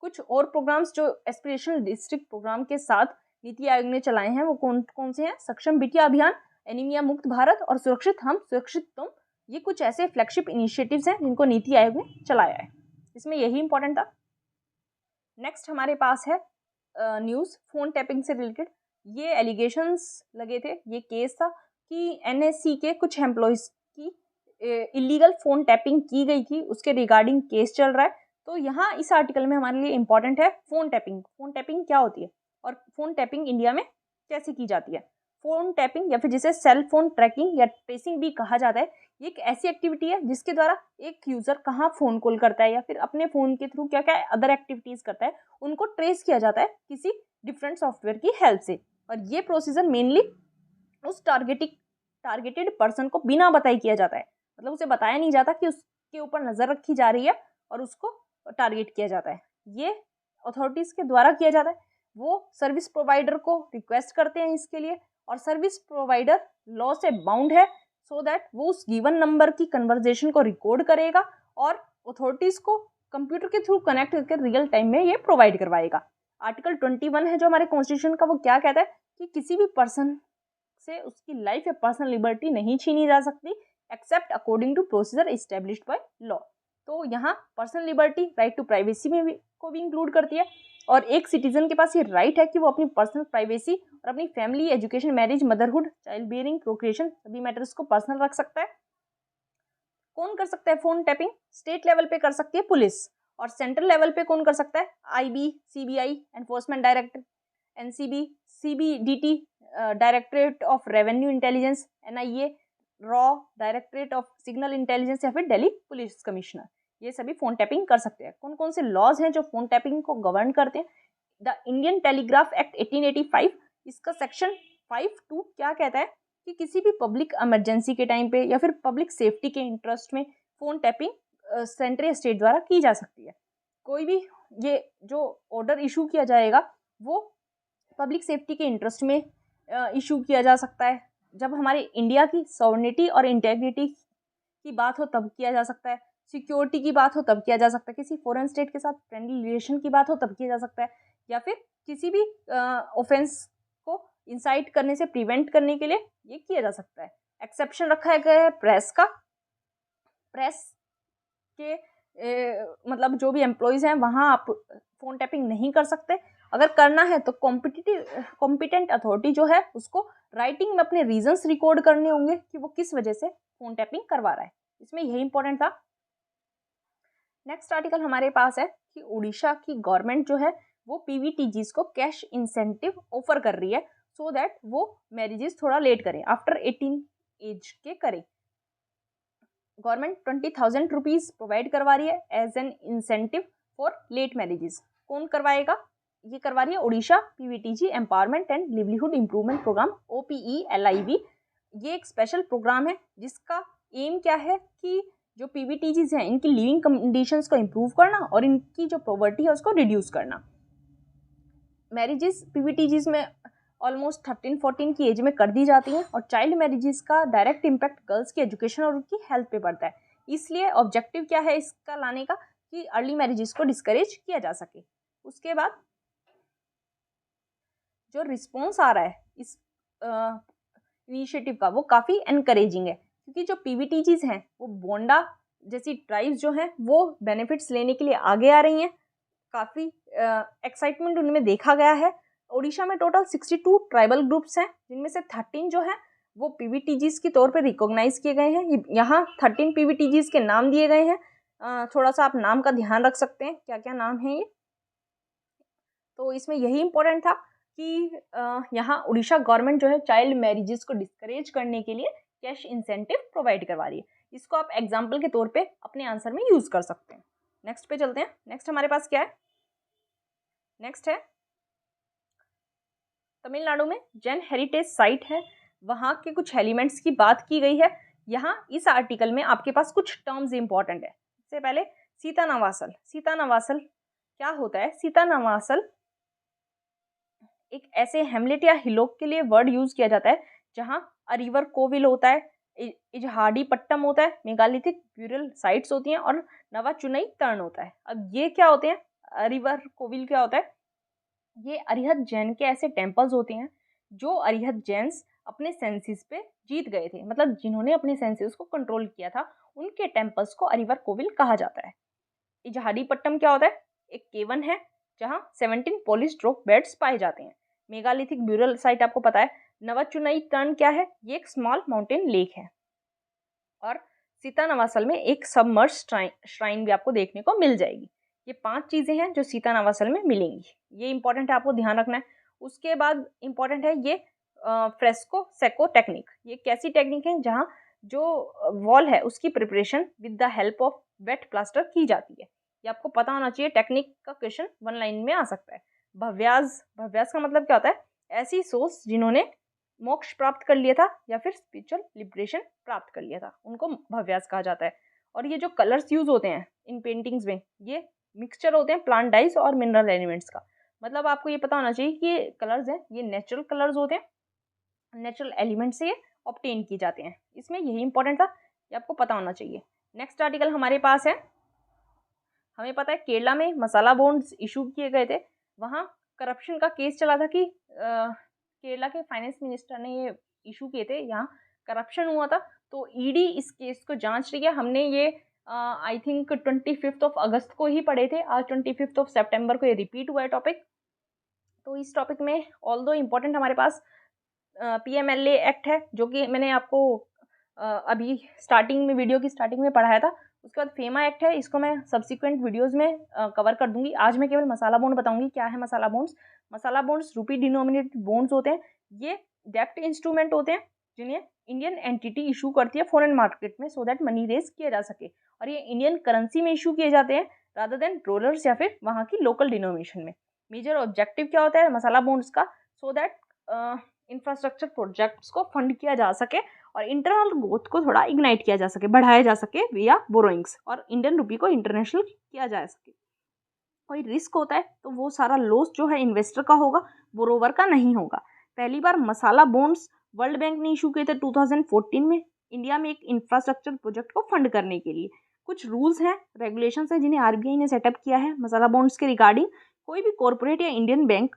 कुछ और प्रोग्राम्स जो एस्पिरेशनल डिस्ट्रिक्ट प्रोग्राम के साथ नीति आयोग ने चलाए हैं वो कौन कौन से हैं? सक्षम बिटिया अभियान, एनीमिया मुक्त भारत और सुरक्षित हम सुरक्षित तुम। ये कुछ ऐसे फ्लैगशिप इनिशिएटिव्स हैं जिनको नीति आयोग ने चलाया है। इसमें यही इंपॉर्टेंट था। नेक्स्ट हमारे पास है न्यूज़ फोन टैपिंग से रिलेटेड। ये एलिगेशंस लगे थे, ये केस था कि एनएससी के कुछ एम्प्लॉयज़ की इलीगल फ़ोन टैपिंग की गई थी, उसके रिगार्डिंग केस चल रहा है। तो यहाँ इस आर्टिकल में हमारे लिए इंपॉर्टेंट है फ़ोन टैपिंग। फ़ोन टैपिंग क्या होती है और फ़ोन टैपिंग इंडिया में कैसे की जाती है? फ़ोन टैपिंग या फिर जिसे सेल फोन ट्रैकिंग या ट्रेसिंग भी कहा जाता है, ये एक ऐसी एक्टिविटी है जिसके द्वारा एक यूज़र कहाँ फ़ोन कॉल करता है या फिर अपने फ़ोन के थ्रू क्या क्या अदर एक्टिविटीज़ करता है, उनको ट्रेस किया जाता है किसी डिफरेंट सॉफ्टवेयर की हेल्प से। और ये प्रोसीजर मेनली उस टारगेटेड पर्सन को बिना बताए किया जाता है, मतलब उसे बताया नहीं जाता कि उसके ऊपर नज़र रखी जा रही है और उसको टारगेट किया जाता है। ये अथॉरिटीज़ के द्वारा किया जाता है। वो सर्विस प्रोवाइडर को रिक्वेस्ट करते हैं इसके लिए और सर्विस प्रोवाइडर लॉ से बाउंड है सो दैट वो उस गिवन नंबर की कन्वर्जेशन को रिकॉर्ड करेगा और अथॉरिटीज़ को कंप्यूटर के थ्रू कनेक्ट करके रियल टाइम में ये प्रोवाइड करवाएगा। आर्टिकल 21 है जो हमारे कॉन्स्टिट्यूशन का, वो क्या कहता है कि किसी भी पर्सन से उसकी लाइफ या पर्सनल लिबर्टी नहीं छीनी जा सकती except according to procedure established by law. तो यहाँ personal liberty right to privacy में भी को भी इंक्लूड करती है और एक सिटीजन के पास ये राइट है कि वो अपनी पर्सनल प्राइवेसी और अपनी family, education, marriage, motherhood, child bearing, procreation सभी मैटर्स को पर्सनल रख सकता है। कौन कर सकता है फोन टैपिंग? स्टेट लेवल पे कर सकती है पुलिस और सेंट्रल लेवल पे कौन कर सकता है? IB, CBI, enforcement director, NCB, CBDT, directorate of revenue intelligence, NIA, raw, directorate of signal intelligence या फिर दिल्ली पुलिस कमिश्नर। ये सभी फोन टैपिंग कर सकते हैं। कौन कौन से लॉज हैं जो फोन टैपिंग को गवर्न करते हैं? द इंडियन टेलीग्राफ एक्ट 1885, इसका सेक्शन 5(2) क्या कहता है कि किसी भी पब्लिक इमरजेंसी के टाइम पे या फिर पब्लिक सेफ्टी के इंटरेस्ट में फ़ोन टैपिंग सेंट्रल या स्टेट द्वारा की जा सकती है। कोई भी ये जो ऑर्डर इशू किया जाएगा वो पब्लिक सेफ्टी के इंटरेस्ट में इशू किया जा सकता है। जब हमारे इंडिया की सॉवरेनिटी और इंटेग्रिटी की बात हो तब किया जा सकता है, सिक्योरिटी की बात हो तब किया जा सकता है, किसी फॉरेन स्टेट के साथ फ्रेंडली रिलेशन की बात हो तब किया जा सकता है, या फिर किसी भी ऑफेंस को इंसाइट करने से प्रिवेंट करने के लिए ये किया जा सकता है। एक्सेप्शन रखा गया है प्रेस का। प्रेस के मतलब जो भी एम्प्लॉयज़ हैं वहाँ आप फ़ोन टैपिंग नहीं कर सकते। अगर करना है तो कॉम्पिटेंट अथॉरिटी जो है उसको राइटिंग में अपने रीजंस रिकॉर्ड करने होंगे कि वो किस वजह से फ़ोन टैपिंग करवा रहा है। इसमें यही इंपॉर्टेंट था। नेक्स्ट आर्टिकल हमारे पास है कि उड़ीसा की गवर्नमेंट जो है वो पीवीटीजीज को कैश इंसेंटिव ऑफर कर रही है सो दैट वो मैरिजेस थोड़ा लेट करें, आफ्टर 18 एज के करें। गवर्नमेंट 20,000 रुपीज़ प्रोवाइड करवा रही है as an incentive for late marriages. कौन करवाएगा? ये करवा रही है Orissa PVTG empowerment and livelihood improvement programme, OPELIV। ये एक स्पेशल प्रोग्राम है जिसका एम क्या है कि जो पीवीटीजीज हैं इनकी लिविंग कंडीशंस को इम्प्रूव करना और इनकी जो पॉवर्टी है उसको रिड्यूस करना। मैरिजेस पीवीटीजीज में ऑलमोस्ट 13-14 की एज में कर दी जाती हैं और चाइल्ड मैरिजेस का डायरेक्ट इम्पैक्ट गर्ल्स की एजुकेशन और उनकी हेल्थ पे पड़ता है। इसलिए ऑब्जेक्टिव क्या है इसका लाने का कि अर्ली मैरिजेस को डिस्करेज किया जा सके। उसके बाद जो रिस्पॉन्स आ रहा है इस इनिशिएटिव का वो काफ़ी एनकरेजिंग है, क्योंकि जो पीवीटीजीज हैं वो बोंडा जैसी ट्राइब्स जो हैं वो बेनिफिट्स लेने के लिए आगे आ रही हैं। काफ़ी एक्साइटमेंट उनमें देखा गया है। ओडिशा में टोटल 62 ट्राइबल ग्रुप्स हैं जिनमें से 13 जो हैं वो पीवीटीजीज के तौर पे रिकॉग्नाइज किए गए हैं। यहाँ 13 पीवीटीजीज के नाम दिए गए हैं। थोड़ा सा आप नाम का ध्यान रख सकते हैं क्या क्या नाम है ये। तो इसमें यही इम्पोर्टेंट था कि यहाँ उड़ीसा गवर्नमेंट जो है चाइल्ड मैरिजेस को डिस्करेज करने के लिए कैश इंसेंटिव प्रोवाइड करवा रही है। इसको आप एग्जाम्पल के तौर पे अपने आंसर में यूज़ कर सकते हैं। नेक्स्ट पे चलते हैं। नेक्स्ट हमारे पास क्या है? नेक्स्ट है तमिलनाडु में जैन हेरिटेज साइट है, वहाँ के कुछ एलिमेंट्स की बात की गई है। यहाँ इस आर्टिकल में आपके पास कुछ टर्म्स इंपॉर्टेंट है। सबसे पहले सीता नवासल। सीता नवासल क्या होता है? सीता नवासल एक ऐसे हेमलेट या हिलोक के लिए वर्ड यूज किया जाता है जहाँ अरिवर कोविल होता है, इजहाडी पट्टम होता है, मेगालिथिक ब्यूरल साइट्स होती हैं और नवाचुनई तर्ण होता है। अब ये क्या होते हैं? अरिवर कोविल क्या होता है? ये अरिहत जैन के ऐसे टेम्पल्स होते हैं जो अरिहत जैन्स अपने सेंसेस पे जीत गए थे, मतलब जिन्होंने अपने सेंसेस को कंट्रोल किया था, उनके टेम्पल्स को अरिवर कोविल कहा जाता है। इजहाडी पट्टम क्या होता है? एक केवन है जहाँ 17 पॉलिश रॉक बेड्स पाए जाते हैं। मेगालिथिक ब्यूरल साइट आपको पता है। नवाचुनई टर्न क्या है? ये एक स्मॉल माउंटेन लेक है। और सीतानवासल में एक सबमर्ज श्राइन भी आपको देखने को मिल जाएगी। ये 5 चीज़ें हैं जो सीतानवासल में मिलेंगी। ये इंपॉर्टेंट है, आपको ध्यान रखना है। उसके बाद इंपॉर्टेंट है ये फ्रेस्को सेको टेक्निक। ये कैसी टेक्निक है जहाँ जो वॉल है उसकी preparation with the help of wet plaster की जाती है। ये आपको पता होना चाहिए। टेक्निक का क्वेश्चन 1 लाइन में आ सकता है। भव्यास, भव्यास का मतलब क्या होता है? ऐसी सोल्स जिन्होंने मोक्ष प्राप्त कर लिया था या फिर स्पिरिचुअल लिबरेशन प्राप्त कर लिया था, उनको भव्यास कहा जाता है। और ये जो कलर्स यूज होते हैं इन पेंटिंग्स में, ये मिक्सचर होते हैं प्लांट डाइज और मिनरल एलिमेंट्स का। मतलब आपको ये पता होना चाहिए कि ये कलर्स हैं, ये नेचुरल कलर्स होते हैं, नेचुरल एलिमेंट से ये ऑब्टेन किए जाते हैं। इसमें यही इंपॉर्टेंट था, ये आपको पता होना चाहिए। नेक्स्ट आर्टिकल हमारे पास है, हमें पता है केरला में मसाला बॉन्ड्स इशू किए गए थे। वहाँ करप्शन का केस चला था कि केरला के फाइनेंस मिनिस्टर ने ये इशू किए थे, यहाँ करप्शन हुआ था। तो ईडी इस केस को जांच रही है। हमने ये आई थिंक 25 अगस्त को ही पढ़े थे। आज 25 सितंबर को ये रिपीट हुआ है टॉपिक। तो इस टॉपिक में ऑल्दो इम्पोर्टेंट हमारे पास PMLA एक्ट है, जो कि मैंने आपको अभी स्टार्टिंग में, वीडियो की स्टार्टिंग में पढ़ाया था। उसके बाद फेमा एक्ट है, इसको मैं सब्सिक्वेंट वीडियोस में कवर कर दूंगी। आज मैं केवल मसाला बॉन्ड बताऊंगी। क्या है मसाला बॉन्ड्स? मसाला बॉन्ड्स रूपी डिनोमिनेटेड बॉन्ड्स होते हैं। ये डेप्ट इंस्ट्रूमेंट होते हैं जिन्हें इंडियन एंटिटी इशू करती है फॉरेन मार्केट में, सो दैट मनी रेज किया जा सके। और ये इंडियन करेंसी में इशू किए जाते हैं रादर देन डॉलर्स या फिर वहाँ की लोकल डिनोमिनेशन में। मेजर ऑब्जेक्टिव क्या होता है मसाला बॉन्ड्स का? सो दैट इंफ्रास्ट्रक्चर प्रोजेक्ट्स को फंड किया जा सके और इंटरनल ग्रोथ को थोड़ा इग्नाइट किया जा सके, बढ़ाया जा सके विया बोरोइंग्स, और इंडियन रुपी को इंटरनेशनल किया जा सके। कोई रिस्क होता है तो वो सारा लॉस जो है इन्वेस्टर का होगा, बोरोवर का नहीं होगा। पहली बार मसाला बॉन्ड्स वर्ल्ड बैंक ने इशू किए थे 2014 में, इंडिया में एक इंफ्रास्ट्रक्चर प्रोजेक्ट को फंड करने के लिए। कुछ रूल्स हैं, रेगुलेशंस हैं जिन्हें RBI ने सेटअप किया है मसाला बॉन्ड्स के रिगार्डिंग। कोई भी कॉर्पोरेट या इंडियन बैंक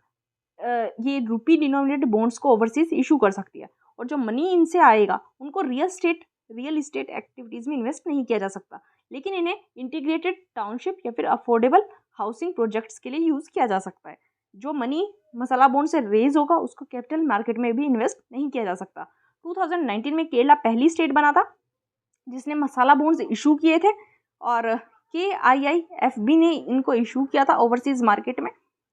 ये रूपी डिनोमिनेटेड बॉन्ड्स को ओवरसीज इशू कर सकती है, और जो मनी इनसे आएगा उनको रियल इस्टेट एक्टिविटीज़ में इन्वेस्ट नहीं किया जा सकता, लेकिन इन्हें इंटीग्रेटेड टाउनशिप या फिर अफोर्डेबल हाउसिंग प्रोजेक्ट्स के लिए यूज़ किया जा सकता है। जो मनी मसाला बॉन्ड से रेज होगा उसको कैपिटल मार्केट में भी इन्वेस्ट नहीं किया जा सकता। 2019 में केरला पहली स्टेट बना था जिसने मसाला बॉन्ड्स इशू किए थे, और KIIFB ने इनको इशू किया था ओवरसीज मार्केट में।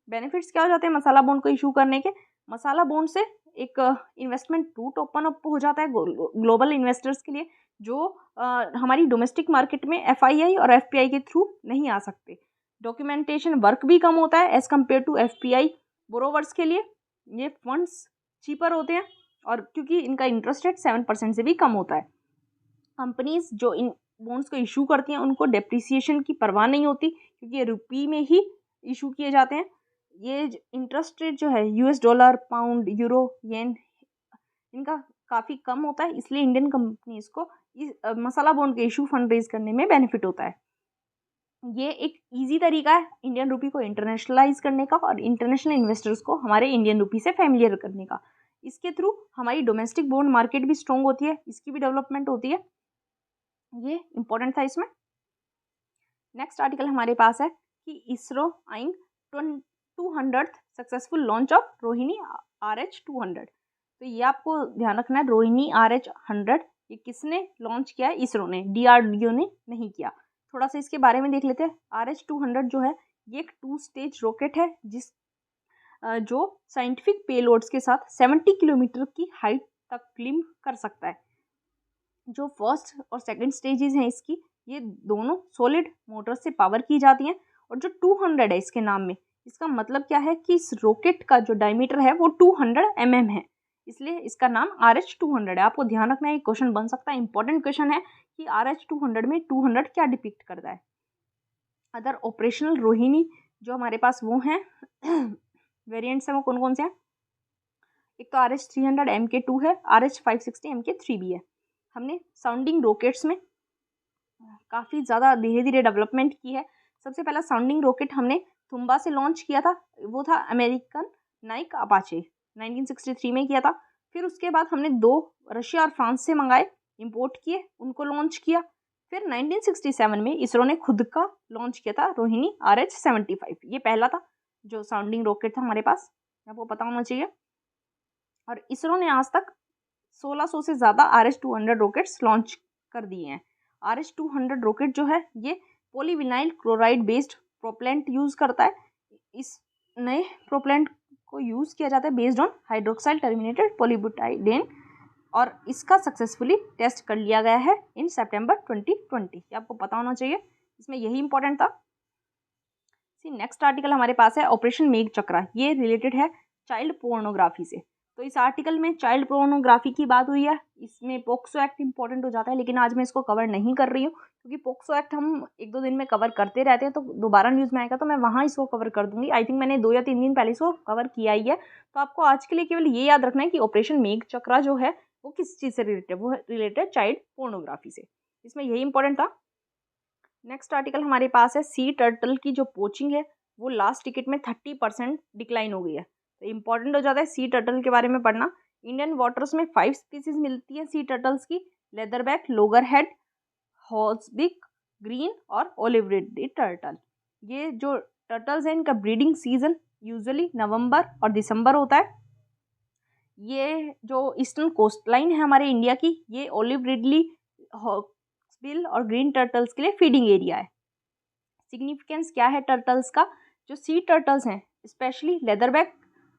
बेनिफिट्स क्या हो जाते हैं मसाला बॉन्ड को इशू करने के? मसाला बॉन्ड से एक इन्वेस्टमेंट रूट ओपन अप हो जाता है ग्लोबल इन्वेस्टर्स के लिए, जो हमारी डोमेस्टिक मार्केट में FII और FPI के थ्रू नहीं आ सकते। डॉक्यूमेंटेशन वर्क भी कम होता है as compare to FPI borrowers के लिए। ये फंड्स चीपर होते हैं और क्योंकि इनका इंटरेस्ट रेट 7% से भी कम होता है। कंपनीज जो इन बॉन्ड्स को इशू करती हैं उनको डेप्रिसिएशन की परवाह नहीं होती क्योंकि ये रुपी में ही इशू किए जाते हैं। ये इंटरेस्ट रेट जो है US डॉलर, पाउंड, यूरो, येन, इनका काफ़ी कम होता है, इसलिए इंडियन कंपनीज को इस मसाला बॉन्ड के इशू फंड रेज करने में बेनिफिट होता है। ये एक इजी तरीका है इंडियन रुपी को इंटरनेशनलाइज करने का और इंटरनेशनल इन्वेस्टर्स को हमारे इंडियन रुपी से फैमिलियर करने का। इसके थ्रू हमारी डोमेस्टिक बॉन्ड मार्केट भी स्ट्रॉन्ग होती है, इसकी भी डेवलपमेंट होती है। ये इंपॉर्टेंट था इसमें। नेक्स्ट आर्टिकल हमारे पास है कि ISRO eyeing 200th successful launch of Rohini RH-200। तो ये आपको ध्यान रखना है, रोहिणी RH-100 ये किसने लॉन्च किया है? इसरो ने, DRDO ने नहीं किया। थोड़ा सा इसके बारे में देख लेते हैं। RH-200 जो है ये एक 2 स्टेज रॉकेट है जो साइंटिफिक पेलोड्स के साथ 70 किलोमीटर की हाइट तक क्लिम कर सकता है। जो फर्स्ट और सेकंड स्टेजेस हैं इसकी, ये दोनों सॉलिड मोटर से पावर की जाती हैं। और जो 200 है इसके नाम में, इसका मतलब क्या है कि इस रॉकेट का जो डायमीटर है वो 200 mm है, इसलिए इसका नाम RH-200 है। आपको ध्यान रखना है, ये क्वेश्चन बन सकता है, इंपॉर्टेंट क्वेश्चन है कि RH-200 में 200 क्या डिपिक्ट करता है। अदर ऑपरेशनल रोहिणी जो हमारे पास वो हैं वेरिएंट्स हैं, वो कौन कौन से हैं? एक तो RH-300 Mk2 है, RH-560 Mk3 भी है। हमने साउंडिंग रॉकेट्स में काफ़ी ज़्यादा धीरे धीरे डेवलपमेंट की है। सबसे पहला साउंडिंग रॉकेट हमने तुम्बा से लॉन्च किया था, वो था अमेरिकन नाइक अपाचे, 1963 में किया था। फिर उसके बाद हमने 2 रशिया और फ्रांस से मंगाए, इंपोर्ट किए, उनको लॉन्च किया। फिर 1967 में इसरो ने खुद का लॉन्च किया था रोहिणी RH-75। ये पहला था जो साउंडिंग रॉकेट था हमारे पास, आपको पता होना चाहिए। और इसरो ने आज तक 1600 से ज़्यादा RH-200 रॉकेट्स लॉन्च कर दिए हैं। RH-200 रॉकेट जो है ये polyvinyl chloride based propellant use करता है। इस नए प्रोपेलेंट को यूज़ किया जाता है बेस्ड ऑन हाइड्रोक्साइल टर्मिनेटेड पॉलीब्यूटाइडेन, और इसका सक्सेसफुली टेस्ट कर लिया गया है इन सितंबर 2020। ये आपको पता होना चाहिए, इसमें यही इंपॉर्टेंट था। नेक्स्ट आर्टिकल हमारे पास है ऑपरेशन मेघचक्रा। ये रिलेटेड है चाइल्ड पोर्नोग्राफी से। तो इस आर्टिकल में चाइल्ड पोर्नोग्राफी की बात हुई है, इसमें पोक्सो एक्ट इंपॉर्टेंट हो जाता है, लेकिन आज मैं इसको कवर नहीं कर रही हूँ क्योंकि पोक्सो एक्ट हम 1-2 दिन में कवर करते रहते हैं, तो दोबारा न्यूज़ में आएगा तो मैं वहाँ इसको कवर कर दूंगी। आई थिंक मैंने 2 या 3 दिन पहले इसको कवर किया ही है। तो आपको आज के लिए केवल ये याद रखना है कि ऑपरेशन मेघचक्रा जो है वो किस चीज़ से रिलेटेड, वो रिलेटेड चाइल्ड पोर्नोग्राफी से। इसमें यही इंपॉर्टेंट था। नेक्स्ट आर्टिकल हमारे पास है सी टर्टल की जो पोचिंग है वो लास्ट टिकट में 30% डिक्लाइन हो गई है। तो इंपॉर्टेंट हो जाता है सी टर्टल के बारे में पढ़ना। इंडियन वाटर्स में 5 स्पीसीज मिलती है सी टर्टल्स की, लेदरबैक, लोगरहेड, हॉर्सबिक, ग्रीन और ओलिव रिडेड टर्टल। ये जो टर्टल्स हैं इनका ब्रीडिंग सीजन यूजुअली नवंबर और दिसंबर होता है। ये जो ईस्टर्न कोस्ट लाइन है हमारे इंडिया की, ये ओलिव रिडली, हॉर्सबिल और ग्रीन टर्टल्स के लिए फीडिंग एरिया है। सिग्निफिकेंस क्या है टर्टल्स का? जो सी टर्टल्स हैं स्पेशली लेदरबैक,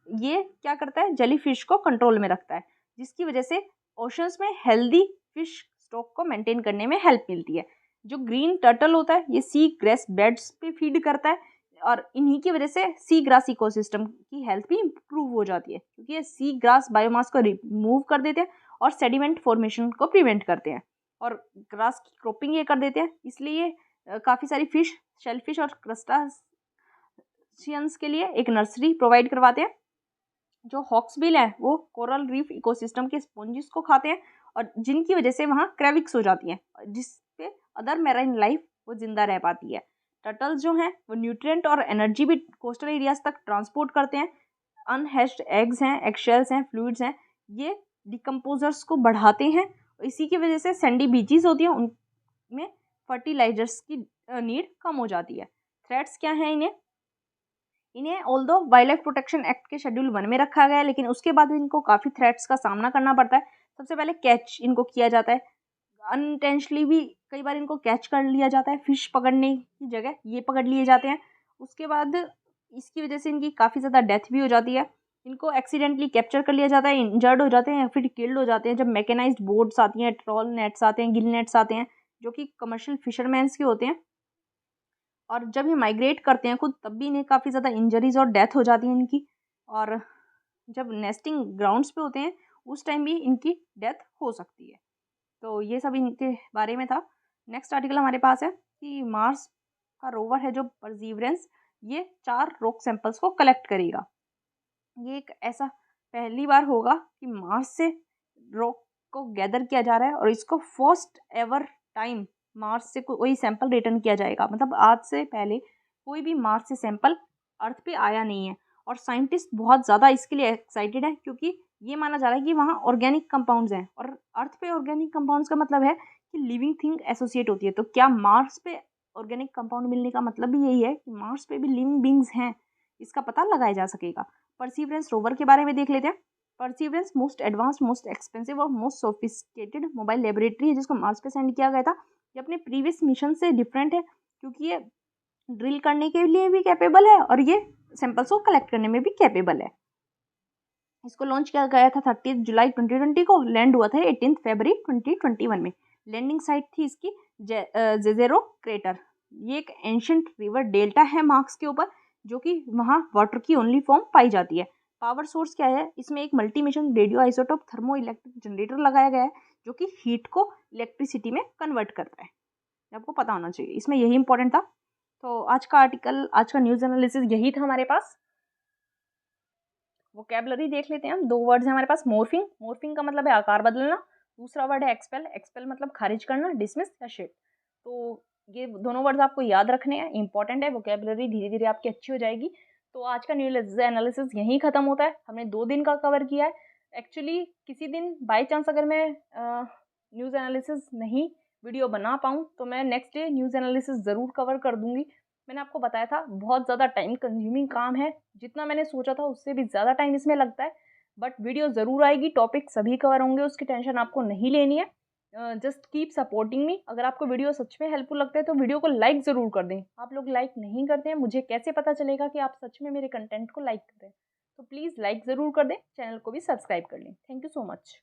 ये क्या करता है, जेली फिश को कंट्रोल में रखता है, जिसकी वजह से ओशंस में हेल्दी फिश स्टॉक को मेंटेन करने में हेल्प मिलती है। जो ग्रीन टर्टल होता है ये सी ग्रास बेड्स पे फीड करता है, और इन्हीं की वजह से सी ग्रास इकोसिस्टम की हेल्थ भी इम्प्रूव हो जाती है, क्योंकि ये सी ग्रास बायोमास को रिमूव कर देते हैं और सेडिमेंट फॉर्मेशन को प्रिवेंट करते हैं, और ग्रास की क्रॉपिंग ये कर देते हैं। इसलिए काफ़ी सारी फिश, शेलफिश और क्रस्टाशियंस के लिए एक नर्सरी प्रोवाइड करवाते हैं। जो हॉक्सबिल है वो कोरल रीफ इकोसिस्टम के स्पॉन्जिस को खाते हैं, और जिनकी वजह से वहाँ क्रैविक्स हो जाती हैं, जिसपे अदर मैराइन लाइफ वो जिंदा रह पाती है। टर्टल्स जो हैं वो न्यूट्रिएंट और एनर्जी भी कोस्टल एरियाज तक ट्रांसपोर्ट करते हैं। अनहैच्ड एग्स हैं, एगशेल्स हैं, फ्लूइड्स हैं, ये डिकम्पोजर्स को बढ़ाते हैं। इसी की वजह से सैंडी बीचेस होती हैं उनमें फर्टिलाइजर्स की नीड कम हो जाती है। थ्रेट्स क्या हैं इन्हें although wild life protection act के शेड्यूल 1 में रखा गया है, लेकिन उसके बाद इनको काफ़ी थ्रेट्स का सामना करना पड़ता है। सबसे पहले कैच इनको किया जाता है, अनइंटेंशनली भी कई बार इनको कैच कर लिया जाता है, फिश पकड़ने की जगह ये पकड़ लिए जाते हैं। उसके बाद इसकी वजह से इनकी काफ़ी ज़्यादा डेथ भी हो जाती है। इनको एक्सीडेंटली कैप्चर कर लिया जाता है, इंजर्ड हो जाते हैं या फिर किल्ड हो जाते हैं जब मैकेनाइज्ड बोट्स आती हैं, ट्रॉल नेट्स आते हैं, गिल नेट्स आते हैं, जो कि कमर्शियल फिशरमैन्स के होते हैं। और जब ये माइग्रेट करते हैं खुद, तब भी इन्हें काफ़ी ज़्यादा इंजरीज और डेथ हो जाती है इनकी। और जब नेस्टिंग ग्राउंड्स पे होते हैं उस टाइम भी इनकी डेथ हो सकती है। तो ये सब इनके बारे में था। नेक्स्ट आर्टिकल हमारे पास है कि मार्स का रोवर है जो परसीवरेंस, ये 4 रॉक सैंपल्स को कलेक्ट करेगा। ये एक ऐसा पहली बार होगा कि मार्स से रॉक को गैदर किया जा रहा है, और इसको फर्स्ट एवर टाइम मार्स से कोई सैंपल रिटर्न किया जाएगा। मतलब आज से पहले कोई भी मार्स से सैंपल अर्थ पे आया नहीं है, और साइंटिस्ट बहुत ज़्यादा इसके लिए एक्साइटेड है, क्योंकि ये माना जा रहा है कि वहाँ ऑर्गेनिक कंपाउंड्स हैं, और अर्थ पे ऑर्गेनिक कंपाउंड्स का मतलब है कि लिविंग थिंग एसोसिएट होती है। तो क्या मार्स पे ऑर्गेनिक कंपाउंड मिलने का मतलब भी यही है कि मार्स पे भी लिविंग बींग्स हैं, इसका पता लगाया जा सकेगा। परसीवरेंस रोवर के बारे में देख लेते हैं। Perseverance most advanced, most expensive और मोस्ट सोफिस्टिकेटेड मोबाइल लेबोरेटरी है जिसको मार्स पे सेंड किया गया था। ये अपने प्रीवियस मिशन से डिफरेंट है, क्योंकि ये ड्रिल करने के लिए भी कैपेबल है और ये सैंपल्स को कलेक्ट करने में भी कैपेबल है। इसको लॉन्च किया गया था 30 जुलाई 2020 को, लैंड हुआ था 18 फरवरी 2021 में। लैंडिंग साइट थी इसकी जेजेरो क्रेटर। ये एक एंशिएंट रिवर डेल्टा है मार्स के ऊपर, जो कि वहाँ वाटर की ओनली फॉर्म पाई जाती है। पावर सोर्स क्या है, इसमें एक multi mission radio isotope thermo electric generator लगाया गया है, जो कि हीट को इलेक्ट्रिसिटी में कन्वर्ट करता है। आपको पता होना चाहिए, इसमें यही इंपॉर्टेंट था। तो आज का आर्टिकल, आज का न्यूज़ एनालिसिस यही था हमारे पास। वोकैबुलरी देख लेते हैं हम। 2 वर्ड्स हैं हमारे पास। मॉर्फिंग, मॉर्फिंग का मतलब है आकार बदलना। दूसरा वर्ड है एक्सपेल, एक्सपेल मतलब खारिज करना, डिसमिस या शिट। तो ये दोनों वर्ड्स आपको याद रखने हैं, इंपॉर्टेंट है। वोकैबुलरी धीरे धीरे आपकी अच्छी हो जाएगी। तो आज का न्यूज़ एनालिसिस यहीं ख़त्म होता है। हमने 2 दिन का कवर किया है। एक्चुअली किसी दिन बाय चांस अगर मैं न्यूज़ एनालिसिस नहीं वीडियो बना पाऊँ तो मैं नेक्स्ट डे न्यूज़ एनालिसिस ज़रूर कवर कर दूँगी। मैंने आपको बताया था बहुत ज़्यादा टाइम कंज्यूमिंग काम है, जितना मैंने सोचा था उससे भी ज़्यादा टाइम इसमें लगता है, बट वीडियो ज़रूर आएगी, टॉपिक सभी कवर होंगे, उसकी टेंशन आपको नहीं लेनी है। Just keep supporting me. अगर आपको वीडियो सच में हेल्पफुल लगता है तो वीडियो को लाइक ज़रूर कर दें। आप लोग लाइक नहीं करते हैं, मुझे कैसे पता चलेगा कि आप सच में मेरे कंटेंट को लाइक कर रहे हैं? तो प्लीज़ लाइक ज़रूर कर दें, चैनल को भी सब्सक्राइब कर लें। Thank you so much.